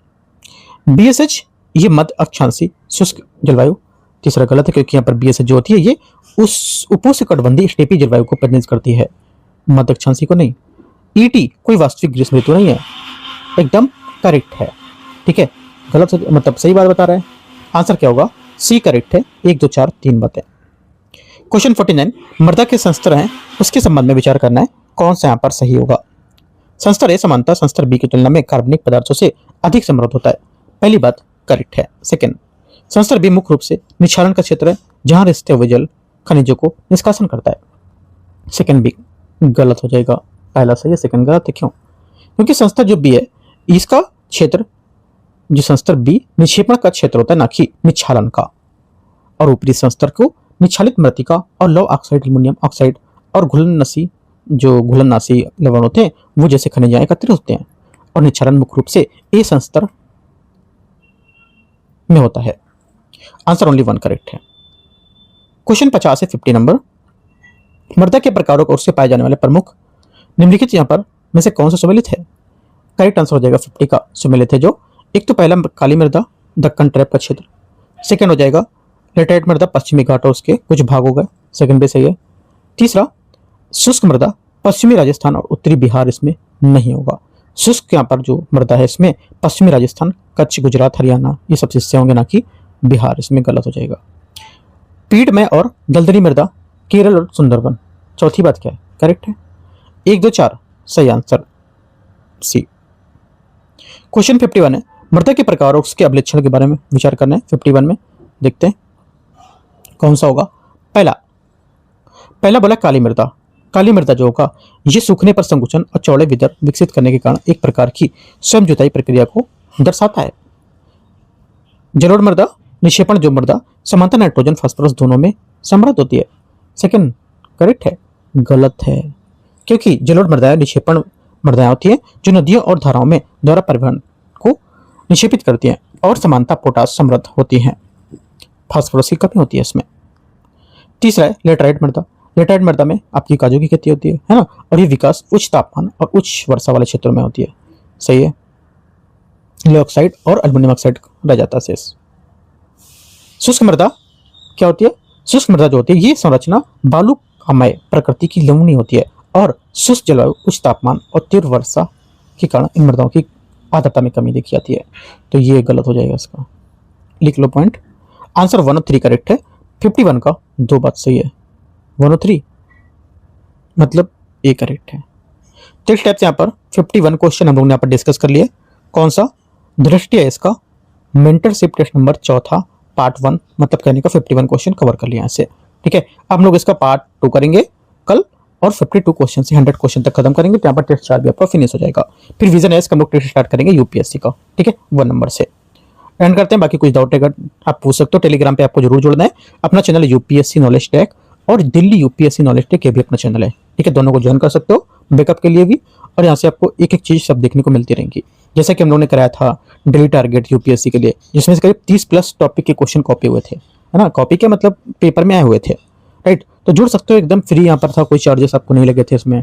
BSH ये मध्य अक्षांशीय शुष्क जलवायु। तीसरा गलत है क्योंकि यहाँ पर BSH जो होती है ये उस उपोष्णकटिबंधीय स्टेपी जलवायु को प्रतिनिधित्व करती है, मध्य अक्षांशीय को नहीं। ET कोई वास्तविक ग्रीष्म ऋतु नहीं है, एकदम करेक्ट है। ठीक है, गलत मतलब सही बात बता रहा है। आंसर क्या होगा? C करेक्ट है। 1 2 4 3 बातें। क्वेश्चन 49 मृदा के संस्तर हैं उसके संबंध में विचार करना है, कौन सा यहाँ पर सही होगा? संस्तर A समानता संस्तर B की तुलना में कार्बनिक पदार्थों से अधिक समृद्ध होता है, पहली बात करेक्ट है। सेकंड, संस्तर B मुख्य रूप से निक्षालन का क्षेत्र है जहां रिश्ते हुए जल खनिजों को निष्कासन करता है। सेकंड B गलत हो जाएगा, पहला सही है सेकंड गलत है। क्यों? क्योंकि संस्तर जो B है इसका क्षेत्र, जो संस्तर B निक्षेपण का क्षेत्र होता है ना कि निक्षालन का, और ऊपरी संस्तर को निक्षालित मृतिका और लौह ऑक्साइड, एल्युमिनियम ऑक्साइड और घुलननाशी लवण होते हैं वो जैसे खनिजाएं एकत्रित होते हैं, और निक्षालन मुख्य रूप से A संस्तर में होता है। आंसर ओनली 1 करेक्ट है। क्वेश्चन 50 है 50 नंबर, मृदा के प्रकारों और उससे पाए जाने वाले प्रमुख निम्नलिखित यहाँ पर में से कौन सा सुमेलित है? करेक्ट आंसर हो जाएगा 50 का सुमेलित है। जो एक तो पहला काली मृदा दक्कन ट्रैप का क्षेत्र, सेकंड हो जाएगा लेटराइट मृदा पश्चिमी घाट और उसके कुछ भाग हो गए, सेकंड भी सही है। तीसरा शुष्क मृदा पश्चिमी राजस्थान और उत्तरी बिहार इसमें नहीं होगा। शुष्क यहाँ पर जो मृदा है इसमें पश्चिमी राजस्थान, कच्छ, गुजरात, हरियाणा ये सब हिस्से होंगे ना कि बिहार, इसमें गलत हो जाएगा। पीठमय और दलदली मृदा केरल और सुंदरबन, चौथी बात क्या है? करेक्ट है। 1 2 4 सही आंसर C। क्वेश्चन 51 है मृदा के प्रकार और उसके अभिलक्षण के बारे में विचार करना है। 51 में देखते हैं कौन सा होगा। पहला बोला काली मृदा। काली मृदा जो होगा ये सूखने पर संकुचन और चौड़े विदर विकसित करने के कारण एक प्रकार की स्वयं जुताई प्रक्रिया को दर्शाता है। जलोढ़ मृदा निक्षेपण जो मृदा समानता नाइट्रोजन फास्फोरस दोनों में समृद्ध होती है, सेकंड करेक्ट है। गलत है क्योंकि जलोढ़ मृदाएं निक्षेपण मृदाएं होती है जो नदियों और धाराओं में द्वारा परिवहन को निक्षेपित करती हैं, और समानता पोटास समृद्ध होती हैं, फास्फोरस की कमी होती है इसमें। तीसरा है लेटराइट मृदा। लेटराइट मृदा में आपकी काजू की खेती होती है ना, और ये विकास उच्च तापमान और उच्च वर्षा वाले क्षेत्रों में होती है, सही है। लौह ऑक्साइड और एल्युमिनियम ऑक्साइड रह जाता है शेष। शुष्क मृदा क्या होती है? शुष्क मृदा जो होती है ये संरचना बालुकामय प्रकृति की लवणीय होती है, और शुष्क जलवायु, उच्च तापमान और तीव्र वर्षा के कारण इन मृदाओं की आर्द्रता में कमी देखी जाती है, तो ये गलत हो जाएगा इसका, लिख लो पॉइंट। आंसर 1 और 3 करेक्ट है। 51 का 2 बात सही है, 1 और 3 मतलब A करेक्ट है। तो इस टाइप से यहाँ पर 51 क्वेश्चन हम लोग ने यहाँ पर डिस्कस कर लिए। कौन सा? दृष्टि है इसका मेंटरशिप टेस्ट नंबर 4 पार्ट 1, मतलब कहने का 51 क्वेश्चन कवर कर लिया ऐसे। ठीक है, अब हम लोग इसका पार्ट 2 करेंगे कल, और 52 क्वेश्चन से 100 क्वेश्चन तक खत्म करेंगे, तो यहाँ पर टेस्ट 4 भी आपका फिनिश हो जाएगा। फिर विजन एस का हम लोग टेस्ट स्टार्ट करेंगे UPSC का, ठीक है, 1 नंबर से एंड करते हैं। बाकी कुछ डाउट अगर आप पूछ सकते हो, टेलीग्राम पे आपको जरूर जुड़ना है। अपना चैनल UPSC नॉलेज टेक और दिल्ली UPSC नॉलेज टेक, ये भी अपना चैनल है, ठीक है, दोनों को ज्वाइन कर सकते हो बैकअप के लिए भी, और यहाँ से आपको एक एक चीज सब देखने को मिलती रहेंगी। जैसा कि हम लोगों ने कराया था डेली टारगेट UPSC के लिए, जिसमें से करीब 30+ टॉपिक के क्वेश्चन कॉपी हुए थे, है ना, कॉपी के मतलब पेपर में आए हुए थे, राइट। तो जुड़ सकते हो, एकदम फ्री यहाँ पर था, कोई चार्जेस आपको नहीं लगे थे, इसमें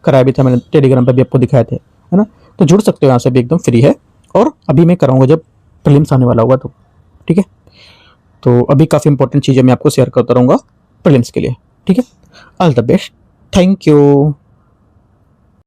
कराया भी था मैंने, टेलीग्राम पर भी आपको दिखाए थे, है ना। तो जुड़ सकते हो, यहाँ से भी एकदम फ्री है, और अभी मैं कराऊंगा जब प्रीलिम्स आने वाला होगा तो, ठीक है। तो अभी काफ़ी इंपॉर्टेंट चीज़ें मैं आपको शेयर करता रहूँगा प्रीलिम्स के लिए, ठीक है। All the best, thank you.